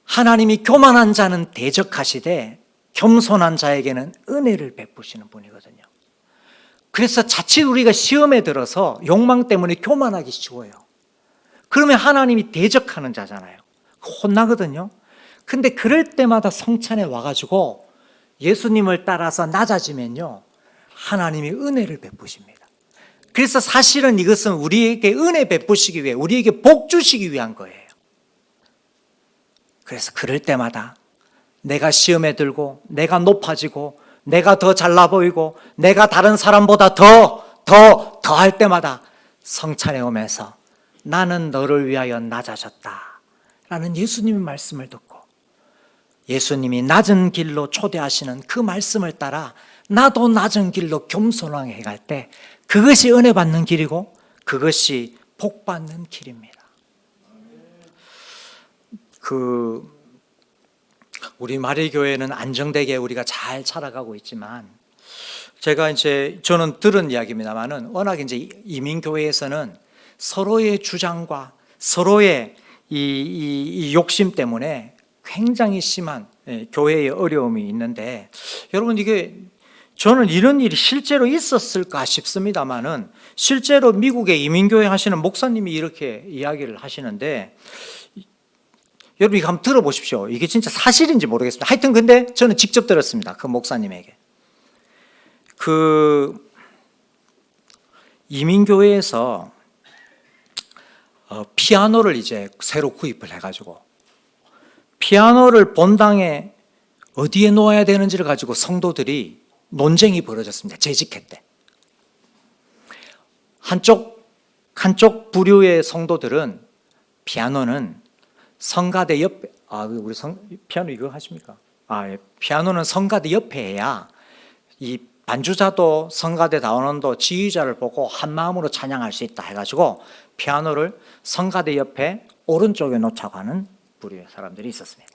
하나님이 교만한 자는 대적하시되 겸손한 자에게는 은혜를 베푸시는 분이거든요. 그래서 자칫 우리가 시험에 들어서 욕망 때문에 교만하기 쉬워요. 그러면 하나님이 대적하는 자잖아요. 혼나거든요. 근데 그럴 때마다 성찬에 와가지고 예수님을 따라서 낮아지면요, 하나님이 은혜를 베푸십니다. 그래서 사실은 이것은 우리에게 은혜 베푸시기 위해, 우리에게 복 주시기 위한 거예요. 그래서 그럴 때마다 내가 시험에 들고, 내가 높아지고, 내가 더 잘나 보이고, 내가 다른 사람보다 더 할 때마다 성찬에 오면서 나는 너를 위하여 낮아졌다 라는 예수님의 말씀을 듣고, 예수님이 낮은 길로 초대하시는 그 말씀을 따라 나도 낮은 길로 겸손하게 해갈 때 그것이 은혜 받는 길이고 그것이 복 받는 길입니다. 우리 마리교회는 안정되게 우리가 잘 살아가고 있지만, 저는 들은 이야기입니다만은 워낙 이제 이민교회에서는 서로의 주장과 서로의 이 욕심 때문에 굉장히 심한 교회의 어려움이 있는데, 여러분, 저는 이런 일이 실제로 있었을까 싶습니다만은 실제로 미국에 이민교회 하시는 목사님이 이렇게 이야기를 하시는데, 여러분 이거 한번 들어보십시오. 이게 진짜 사실인지 모르겠습니다. 하여튼 근데 저는 직접 들었습니다. 그 목사님에게. 이민교회에서 피아노를 이제 새로 구입을 해가지고 피아노를 본당에 어디에 놓아야 되는지를 가지고 성도들이 논쟁이 벌어졌습니다. 재직회 때. 한쪽 부류의 성도들은 피아노는 성가대 옆에, 우리 피아노 이거 하십니까? 예. 피아노는 성가대 옆에 해야 이 반주자도 성가대 다원원도 지휘자를 보고 한 마음으로 찬양할 수 있다 해가지고 피아노를 성가대 옆에 오른쪽에 놓자고 하는 부류의 사람들이 있었습니다.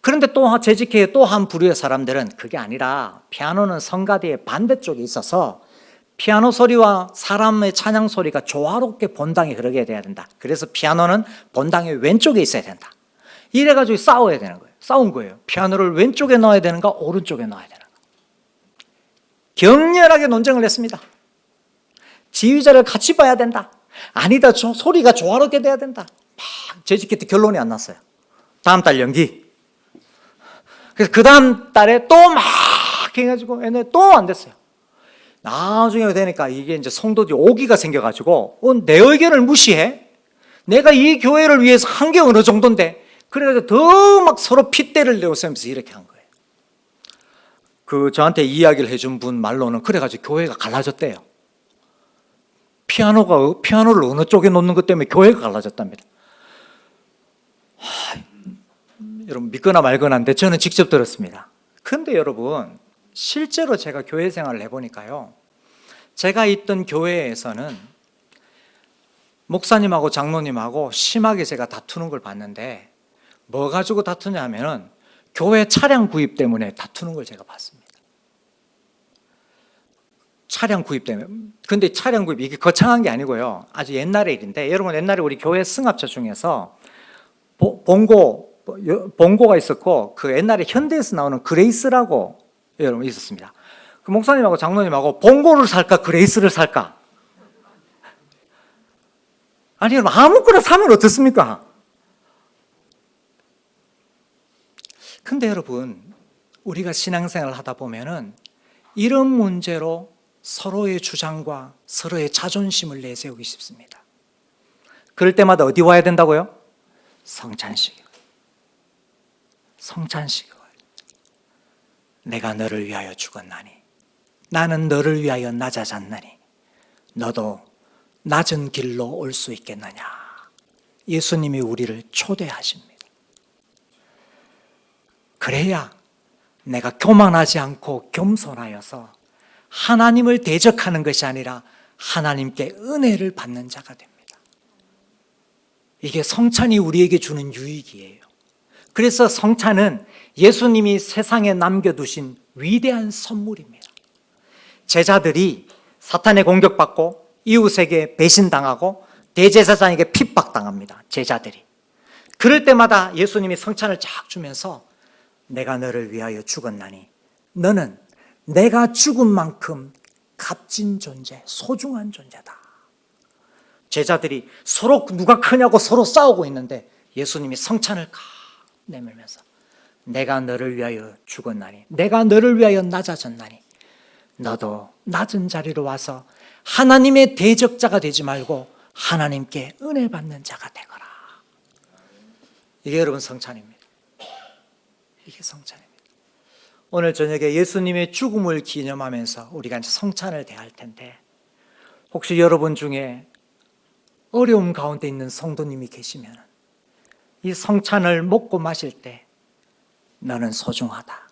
그런데 또 재직회의 또 한 부류의 사람들은 그게 아니라 피아노는 성가대의 반대쪽에 있어서 피아노 소리와 사람의 찬양 소리가 조화롭게 본당에 흐르게 돼야 된다. 그래서 피아노는 본당의 왼쪽에 있어야 된다. 이래가지고 싸워야 되는 거예요. 싸운 거예요. 피아노를 왼쪽에 넣어야 되는가 오른쪽에 넣어야 되는가. 격렬하게 논쟁을 했습니다. 지휘자를 같이 봐야 된다. 아니다, 소리가 조화롭게 돼야 된다. 막 재직회 때 결론이 안 났어요. 다음 달 연기. 그래서 그 다음 달에 또 막 해가지고 또 안 됐어요. 나중에 되니까 이게 이제 성도들이 오기가 생겨가지고 내 의견을 무시해? 내가 이 교회를 위해서 한 게 어느 정도인데, 그래가지고 더 막 서로 핏대를 내세우면서 이렇게 한 거예요. 저한테 이야기를 해준 분 말로는 그래가지고 교회가 갈라졌대요. 피아노를 어느 쪽에 놓는 것 때문에 교회가 갈라졌답니다. 여러분 믿거나 말거나인데 저는 직접 들었습니다. 근데 여러분 실제로 제가 교회 생활을 해보니까요, 제가 있던 교회에서는 목사님하고 장로님하고 심하게 제가 다투는 걸 봤는데, 뭐 가지고 다투냐 하면은 교회 차량 구입 때문에 다투는 걸 제가 봤습니다. 차량 구입 때문에. 근데 차량 구입 이게 거창한 게 아니고요, 아주 옛날의 일인데, 여러분 옛날에 우리 교회 승합차 중에서 봉고가 있었고, 그 옛날에 현대에서 나오는 그레이스라고 여러분 있었습니다. 그 목사님하고 장로님하고 봉고를 살까 그레이스를 살까? 아니 여러분 아무거나 사면 어떻습니까? 근데 여러분 우리가 신앙생활을 하다 보면은 이런 문제로 서로의 주장과 서로의 자존심을 내세우기 쉽습니다. 그럴 때마다 어디 와야 된다고요? 성찬식에 와요. 내가 너를 위하여 죽었나니 나는 너를 위하여 낮아졌나니 너도 낮은 길로 올 수 있겠느냐. 예수님이 우리를 초대하십니다. 그래야 내가 교만하지 않고 겸손하여서 하나님을 대적하는 것이 아니라 하나님께 은혜를 받는 자가 됩니다. 이게 성찬이 우리에게 주는 유익이에요. 그래서 성찬은 예수님이 세상에 남겨두신 위대한 선물입니다. 제자들이 사탄에 공격받고 이웃에게 배신당하고 대제사장에게 핍박당합니다. 제자들이. 그럴 때마다 예수님이 성찬을 쫙 주면서 내가 너를 위하여 죽었나니 너는 내가 죽은 만큼 값진 존재, 소중한 존재다. 제자들이 서로 누가 크냐고 서로 싸우고 있는데 예수님이 성찬을 칵 내밀면서 내가 너를 위하여 죽었나니 내가 너를 위하여 낮아졌나니 너도 낮은 자리로 와서 하나님의 대적자가 되지 말고 하나님께 은혜 받는 자가 되거라. 이게 여러분 성찬입니다. 이게 성찬입니다. 오늘 저녁에 예수님의 죽음을 기념하면서 우리가 이제 성찬을 대할 텐데, 혹시 여러분 중에 어려움 가운데 있는 성도님이 계시면 이 성찬을 먹고 마실 때 너는 소중하다.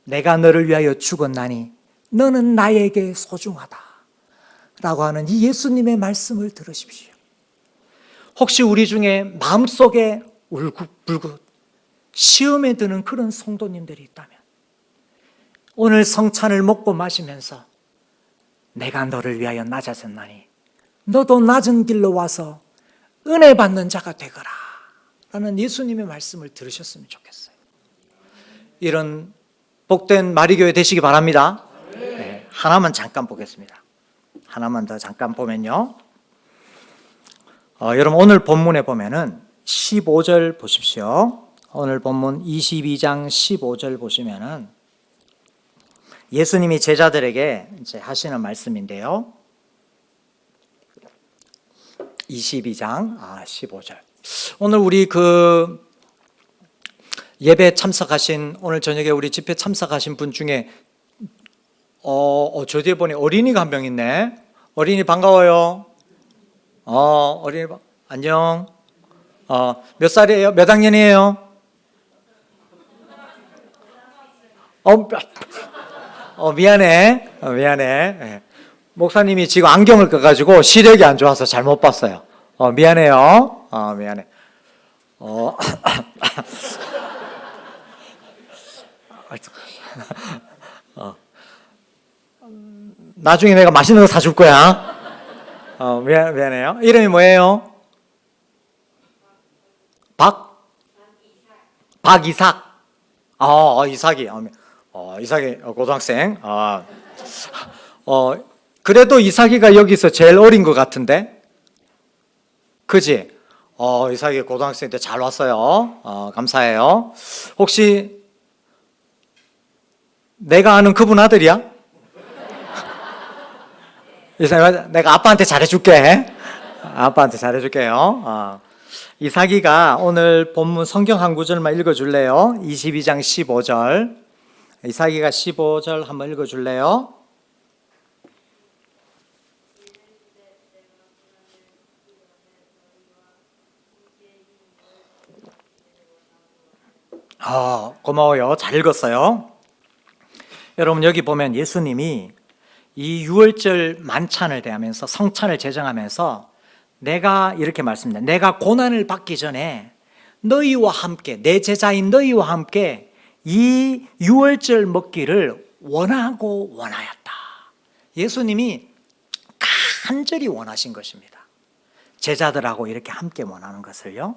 내가 너를 위하여 죽었나니 너는 나에게 소중하다. 라고 하는 이 예수님의 말씀을 들으십시오. 혹시 우리 중에 마음속에 울긋불긋 시험에 드는 그런 성도님들이 있다면 오늘 성찬을 먹고 마시면서 내가 너를 위하여 낮아졌나니 너도 낮은 길로 와서 은혜 받는 자가 되거라 라는 예수님의 말씀을 들으셨으면 좋겠어요. 이런 복된 마리교회 되시기 바랍니다. 네, 하나만 잠깐 보겠습니다. 하나만 더 잠깐 보면요, 여러분 오늘 본문에 보면은 15절 보십시오. 오늘 본문 22장 15절 보시면은 예수님이 제자들에게 이제 하시는 말씀인데요. 22장 15절. 오늘 우리 그 예배 참석하신, 오늘 저녁에 우리 집회 참석하신 분 중에 저 뒤에 보니 어린이가 한 명 있네. 어린이 반가워요. 어린이 안녕. 몇 살이에요? 몇 학년이에요? 미안해. 미안해. 목사님이 지금 안경을 껴가지고 시력이 안 좋아서 잘못 봤어요. 미안해요. 미안해. 나중에 내가 맛있는 거 사줄 거야. 미안해요. 이름이 뭐예요? 박이삭. 이삭이. 이삭이 고등학생. 그래도 이삭이가 여기서 제일 어린 것 같은데, 그지? 이삭이 고등학생 때 잘 왔어요. 감사해요. 혹시 내가 아는 그분 아들이야? 이삭이, 내가 아빠한테 잘해줄게. 아빠한테 잘해줄게요. 이삭이가 오늘 본문 성경 한 구절만 읽어줄래요? 22장 15절. 이삭이가 15절 한번 읽어줄래요? 고마워요. 잘 읽었어요. 여러분 여기 보면 예수님이 이 유월절 만찬을 대하면서 성찬을 제정하면서 내가 이렇게 말씀합니다. 내가 고난을 받기 전에 너희와 함께, 내 제자인 너희와 함께 이 유월절 먹기를 원하고 원하였다. 예수님이 간절히 원하신 것입니다. 제자들하고 이렇게 함께 원하는 것을요.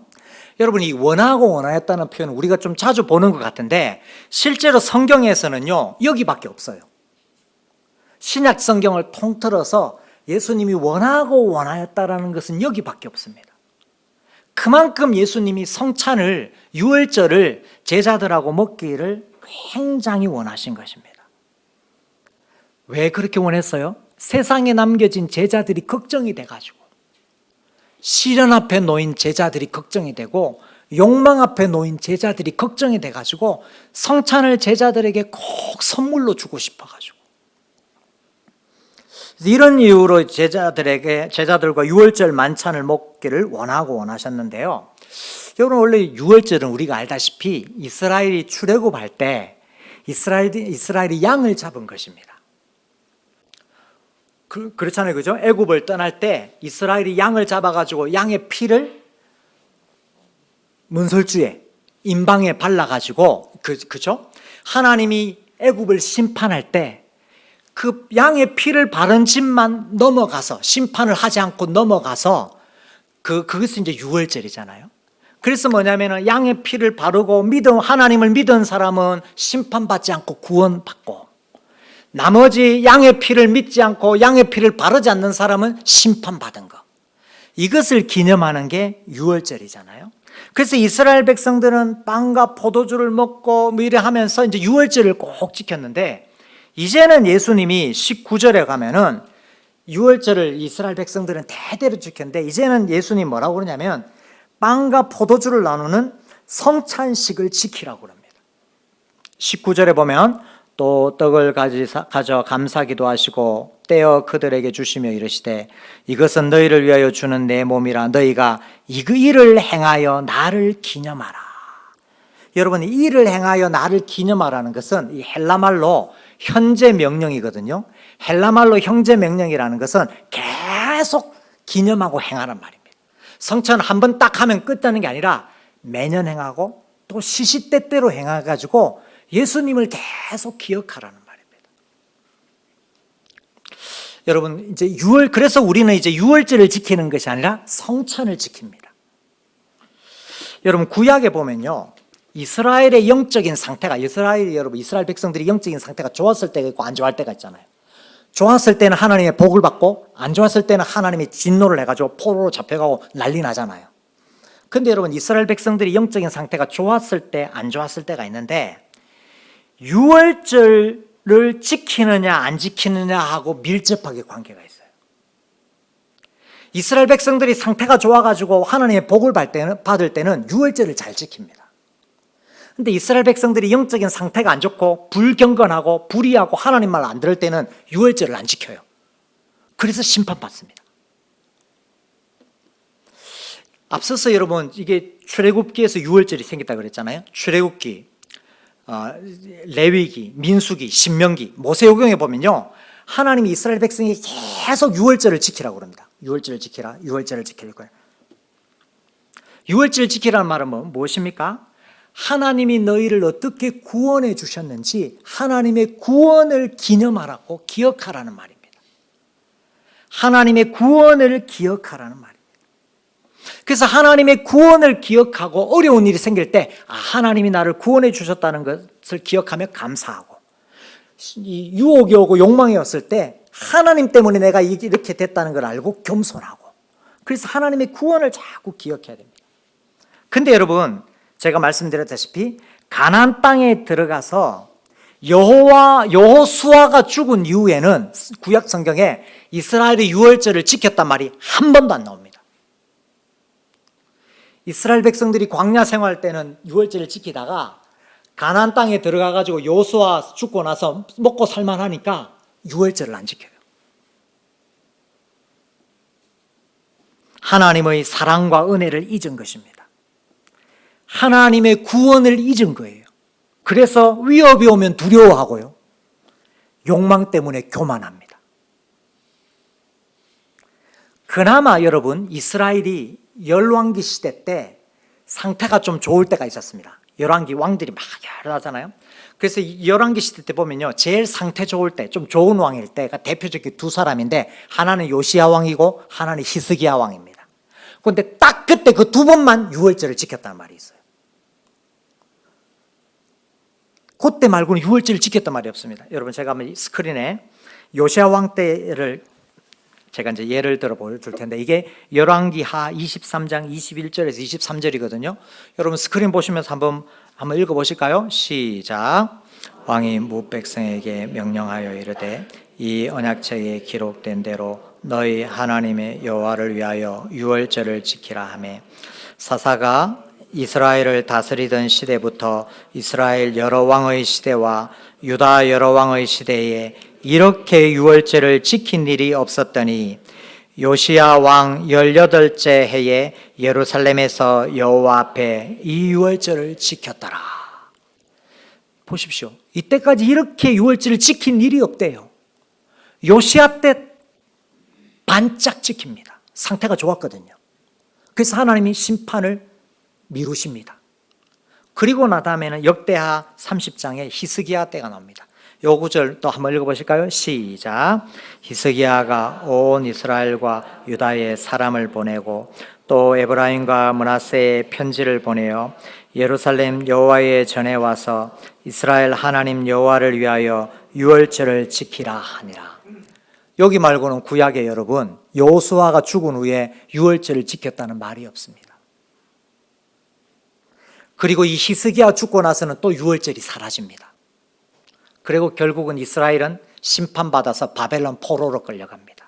여러분 이 원하고 원하였다는 표현은 우리가 좀 자주 보는 것 같은데 실제로 성경에서는요 여기밖에 없어요. 신약 성경을 통틀어서 예수님이 원하고 원하였다라는 것은 여기밖에 없습니다. 그만큼 예수님이 성찬을, 유월절을 제자들하고 먹기를 굉장히 원하신 것입니다. 왜 그렇게 원했어요? 세상에 남겨진 제자들이 걱정이 돼가지고, 시련 앞에 놓인 제자들이 걱정이 되고, 욕망 앞에 놓인 제자들이 걱정이 돼가지고 성찬을 제자들에게 꼭 선물로 주고 싶어가지고, 이런 이유로 제자들과 유월절 만찬을 먹기를 원하고 원하셨는데요. 여러분 원래 유월절은 우리가 알다시피 이스라엘이 출애굽할 때 이스라엘이 양을 잡은 것입니다. 그렇잖아요, 그죠? 애굽을 떠날 때 이스라엘이 양을 잡아가지고 양의 피를 문설주에 임방에 발라가지고 그죠? 하나님이 애굽을 심판할 때 그 양의 피를 바른 집만 넘어가서 심판을 하지 않고 넘어가서 그것이 이제 유월절이잖아요. 그래서 뭐냐면은 양의 피를 바르고 하나님을 믿은 사람은 심판받지 않고 구원받고, 나머지 양의 피를 믿지 않고 양의 피를 바르지 않는 사람은 심판받은 거. 이것을 기념하는 게 유월절이잖아요. 그래서 이스라엘 백성들은 빵과 포도주를 먹고 이래 하면서 이제 유월절을 꼭 지켰는데, 이제는 예수님이 19절에 가면은 유월절을 이스라엘 백성들은 대대로 지켰는데, 이제는 예수님 뭐라고 그러냐면 빵과 포도주를 나누는 성찬식을 지키라고 합니다. 19절에 보면 또 떡을 가져 감사기도 하시고 떼어 그들에게 주시며 이르시되 이것은 너희를 위하여 주는 내 몸이라 너희가 이 일을 행하여 나를 기념하라. 여러분 이 일을 행하여 나를 기념하라는 것은 이 헬라말로 현재 명령이거든요. 헬라말로 현재 명령이라는 것은 계속 기념하고 행하란 말입니다. 성찬 한 번 딱 하면 끝나는 게 아니라 매년 행하고 또 시시때때로 행해가지고 예수님을 계속 기억하라는 말입니다. 여러분 이제 그래서 우리는 이제 유월절을 지키는 것이 아니라 성찬을 지킵니다. 여러분 구약에 보면요, 이스라엘의 영적인 상태가, 이스라엘 백성들이 영적인 상태가 좋았을 때가 있고 안 좋을 때가 있잖아요. 좋았을 때는 하나님의 복을 받고 안 좋았을 때는 하나님의 진노를 해가지고 포로로 잡혀가고 난리 나잖아요. 근데 여러분 이스라엘 백성들이 영적인 상태가 좋았을 때 안 좋았을 때가 있는데, 유월절을 지키느냐 안 지키느냐 하고 밀접하게 관계가 있어요. 이스라엘 백성들이 상태가 좋아가지고 하나님의 복을 받을 때는 유월절을 잘 지킵니다. 근데 이스라엘 백성들이 영적인 상태가 안 좋고 불경건하고 불의하고 하나님 말 안 들을 때는 유월절을 안 지켜요. 그래서 심판받습니다. 앞서서 여러분 이게 출애굽기에서 유월절이 생겼다 그랬잖아요. 출애굽기, 레위기, 민수기, 신명기, 모세오경에 보면요, 하나님이 이스라엘 백성이 계속 유월절을 지키라고 그럽니다. 유월절을 지키라, 유월절을 지킬 거예요. 유월절을 지키라는 말은 무엇입니까? 하나님이 너희를 어떻게 구원해 주셨는지 하나님의 구원을 기념하라고, 기억하라는 말입니다. 하나님의 구원을 기억하라는 말입니다. 그래서 하나님의 구원을 기억하고 어려운 일이 생길 때 하나님이 나를 구원해 주셨다는 것을 기억하며 감사하고, 이 유혹이 오고 욕망이 왔을 때 하나님 때문에 내가 이렇게 됐다는 걸 알고 겸손하고, 그래서 하나님의 구원을 자꾸 기억해야 됩니다. 근데 여러분 제가 말씀드렸다시피 가나안 땅에 들어가서 여호수아가 죽은 이후에는 구약 성경에 이스라엘의 유월절을 지켰단 말이 한 번도 안 나옵니다. 이스라엘 백성들이 광야 생활 때는 유월절을 지키다가 가나안 땅에 들어가 가지고 여호수아 죽고 나서 먹고 살만하니까 유월절을 안 지켜요. 하나님의 사랑과 은혜를 잊은 것입니다. 하나님의 구원을 잊은 거예요. 그래서 위협이 오면 두려워하고요. 욕망 때문에 교만합니다. 그나마 여러분 이스라엘이 열왕기 시대 때 상태가 좀 좋을 때가 있었습니다. 열왕기 왕들이 막 열하잖아요. 그래서 열왕기 시대 때 보면요, 제일 상태 좋을 때, 좀 좋은 왕일 때가 대표적인 두 사람인데 하나는 요시야 왕이고 하나는 히스기야 왕입니다. 그런데 딱 그때 그 두 번만 유월절을 지켰다는 말이 있어요. 그때 말고는 유월절을 지켰단 말이 없습니다. 여러분 제가 한번 스크린에 요시야 왕 때를 제가 이제 예를 들어 보여줄 텐데 이게 열왕기하 23장 21절에서 23절이거든요. 여러분 스크린 보시면서 한번 읽어보실까요? 시작. 왕이 무 백성에게 명령하여 이르되 이 언약책에 기록된 대로 너희 하나님의 여호와를 위하여 유월절을 지키라 하매 사사가 이스라엘을 다스리던 시대부터 이스라엘 여러 왕의 시대와 유다 여러 왕의 시대에 이렇게 유월절을 지킨 일이 없었더니 요시야 왕 18째 해에 예루살렘에서 여호와 앞에 이 유월절을 지켰더라. 보십시오. 이때까지 이렇게 유월절을 지킨 일이 없대요. 요시야 때 반짝 지킵니다. 상태가 좋았거든요. 그래서 하나님이 심판을 미루십니다. 그리고 나 다음에는 역대하 30장에 히스기야 때가 나옵니다. 요 구절 또 한번 읽어보실까요? 시작. 히스기야가 온 이스라엘과 유다의 사람을 보내고 또 에브라임과 므낫세에 편지를 보내어 예루살렘 여호와의 전에 와서 이스라엘 하나님 여호와를 위하여 유월절을 지키라 하니라. 여기 말고는 구약에 여러분 여호수아가 죽은 후에 유월절을 지켰다는 말이 없습니다. 그리고 이 히스기야 죽고 나서는 또 유월절이 사라집니다. 그리고 결국은 이스라엘은 심판받아서 바벨론 포로로 끌려갑니다.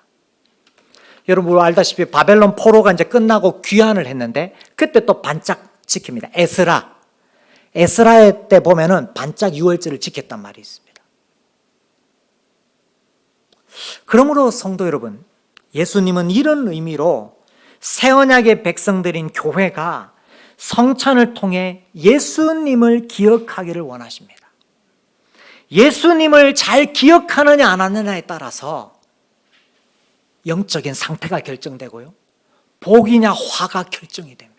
여러분 알다시피 바벨론 포로가 이제 끝나고 귀환을 했는데 그때 또 반짝 지킵니다. 에스라의 때 보면은 반짝 유월절을 지켰단 말이 있습니다. 그러므로 성도 여러분, 예수님은 이런 의미로 새 언약의 백성들인 교회가 성찬을 통해 예수님을 기억하기를 원하십니다. 예수님을 잘 기억하느냐 안 하느냐에 따라서 영적인 상태가 결정되고요, 복이냐 화가 결정이 됩니다.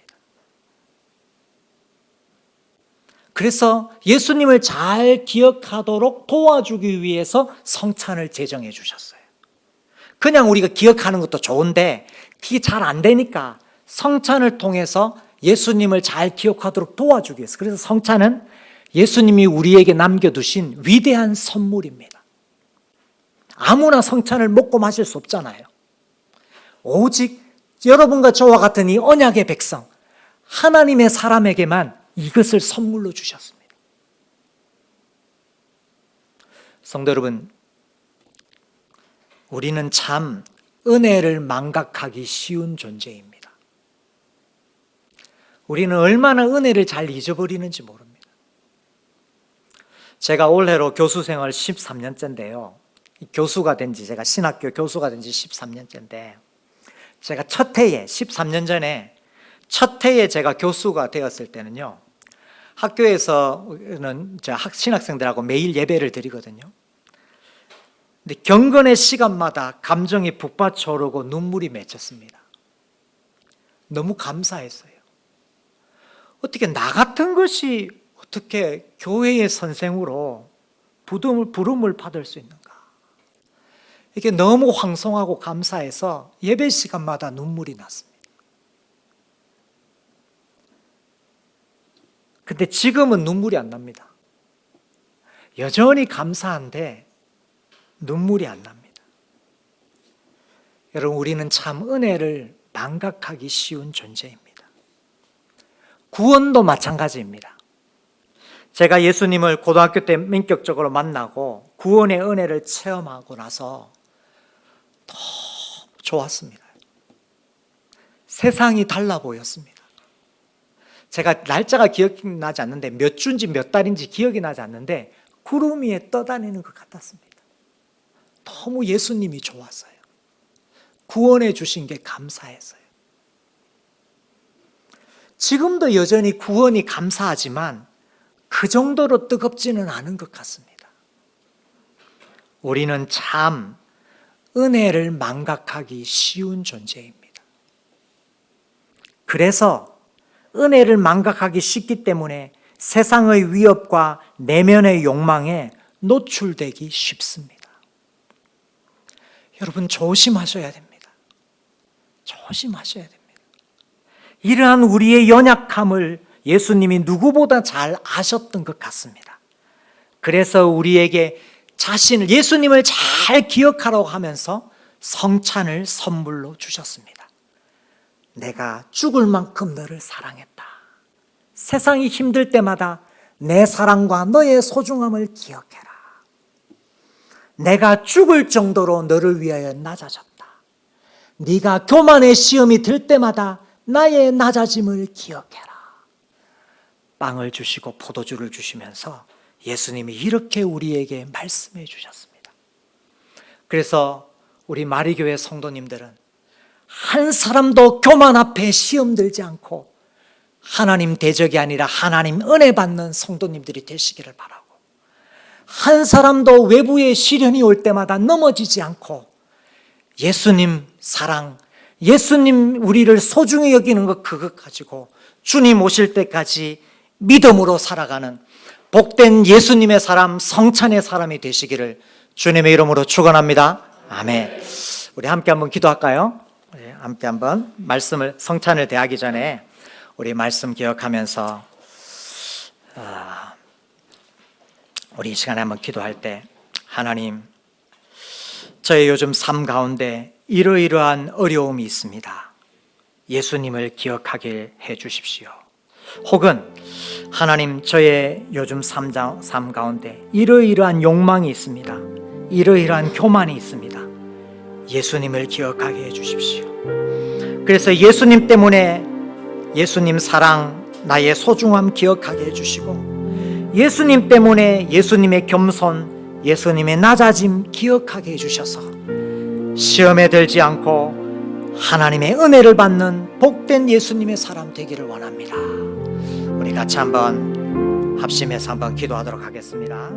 그래서 예수님을 잘 기억하도록 도와주기 위해서 성찬을 제정해 주셨어요. 그냥 우리가 기억하는 것도 좋은데 그게 잘 안 되니까 성찬을 통해서 예수님을 잘 기억하도록 도와주기 위해서. 그래서 성찬은 예수님이 우리에게 남겨두신 위대한 선물입니다. 아무나 성찬을 먹고 마실 수 없잖아요. 오직 여러분과 저와 같은 이 언약의 백성, 하나님의 사람에게만 이것을 선물로 주셨습니다. 성도 여러분, 우리는 참 은혜를 망각하기 쉬운 존재입니다. 우리는 얼마나 은혜를 잘 잊어버리는지 모릅니다. 제가 올해로 교수 생활 13년째인데요. 교수가 된 지, 제가 신학교 교수가 된 지 13년째인데, 제가 첫 해에, 13년 전에 첫 해에 제가 교수가 되었을 때는요, 학교에서는 신학생들하고 매일 예배를 드리거든요. 근데 경건의 시간마다 감정이 북받쳐오르고 눈물이 맺혔습니다. 너무 감사했어요. 어떻게 나 같은 것이 어떻게 교회의 선생으로 부름을 받을 수 있는가? 이게 너무 황송하고 감사해서 예배 시간마다 눈물이 났습니다. 근데 지금은 눈물이 안 납니다. 여전히 감사한데 눈물이 안 납니다. 여러분, 우리는 참 은혜를 망각하기 쉬운 존재입니다. 구원도 마찬가지입니다. 제가 예수님을 고등학교 때 인격적으로 만나고 구원의 은혜를 체험하고 나서 너무 좋았습니다. 세상이 달라 보였습니다. 제가 날짜가 기억이 나지 않는데 몇 주인지 몇 달인지 기억이 나지 않는데 구름 위에 떠다니는 것 같았습니다. 너무 예수님이 좋았어요. 구원해 주신 게 감사했어요. 지금도 여전히 구원이 감사하지만 그 정도로 뜨겁지는 않은 것 같습니다. 우리는 참 은혜를 망각하기 쉬운 존재입니다. 그래서 은혜를 망각하기 쉽기 때문에 세상의 위협과 내면의 욕망에 노출되기 쉽습니다. 여러분 조심하셔야 됩니다. 조심하셔야 됩니다. 이러한 우리의 연약함을 예수님이 누구보다 잘 아셨던 것 같습니다. 그래서 우리에게 자신을, 예수님을 잘 기억하라고 하면서 성찬을 선물로 주셨습니다. 내가 죽을 만큼 너를 사랑했다. 세상이 힘들 때마다 내 사랑과 너의 소중함을 기억해라. 내가 죽을 정도로 너를 위하여 낮아졌다. 네가 교만의 시험이 들 때마다 나의 낮아짐을 기억해라. 빵을 주시고 포도주를 주시면서 예수님이 이렇게 우리에게 말씀해 주셨습니다. 그래서 우리 마리교회 성도님들은 한 사람도 교만 앞에 시험 들지 않고 하나님 대적이 아니라 하나님 은혜 받는 성도님들이 되시기를 바라고, 한 사람도 외부의 시련이 올 때마다 넘어지지 않고 예수님 사랑, 예수님 우리를 소중히 여기는 것, 그것 가지고 주님 오실 때까지 믿음으로 살아가는 복된 예수님의 사람, 성찬의 사람이 되시기를 주님의 이름으로 축원합니다. 아멘. 우리 함께 한번 기도할까요? 함께 한번 말씀을, 성찬을 대하기 전에 우리 말씀 기억하면서 우리 이 시간에 한번 기도할 때, 하나님, 저의 요즘 삶 가운데 이러이러한 어려움이 있습니다. 예수님을 기억하게 해 주십시오. 혹은 하나님, 저의 요즘 삶 가운데 이러이러한 욕망이 있습니다. 이러이러한 교만이 있습니다. 예수님을 기억하게 해 주십시오. 그래서 예수님 때문에, 예수님 사랑, 나의 소중함 기억하게 해 주시고, 예수님 때문에 예수님의 겸손, 예수님의 낮아짐 기억하게 해 주셔서 시험에 들지 않고 하나님의 은혜를 받는 복된 예수님의 사람 되기를 원합니다. 우리 같이 한번 합심해서 한번 기도하도록 하겠습니다.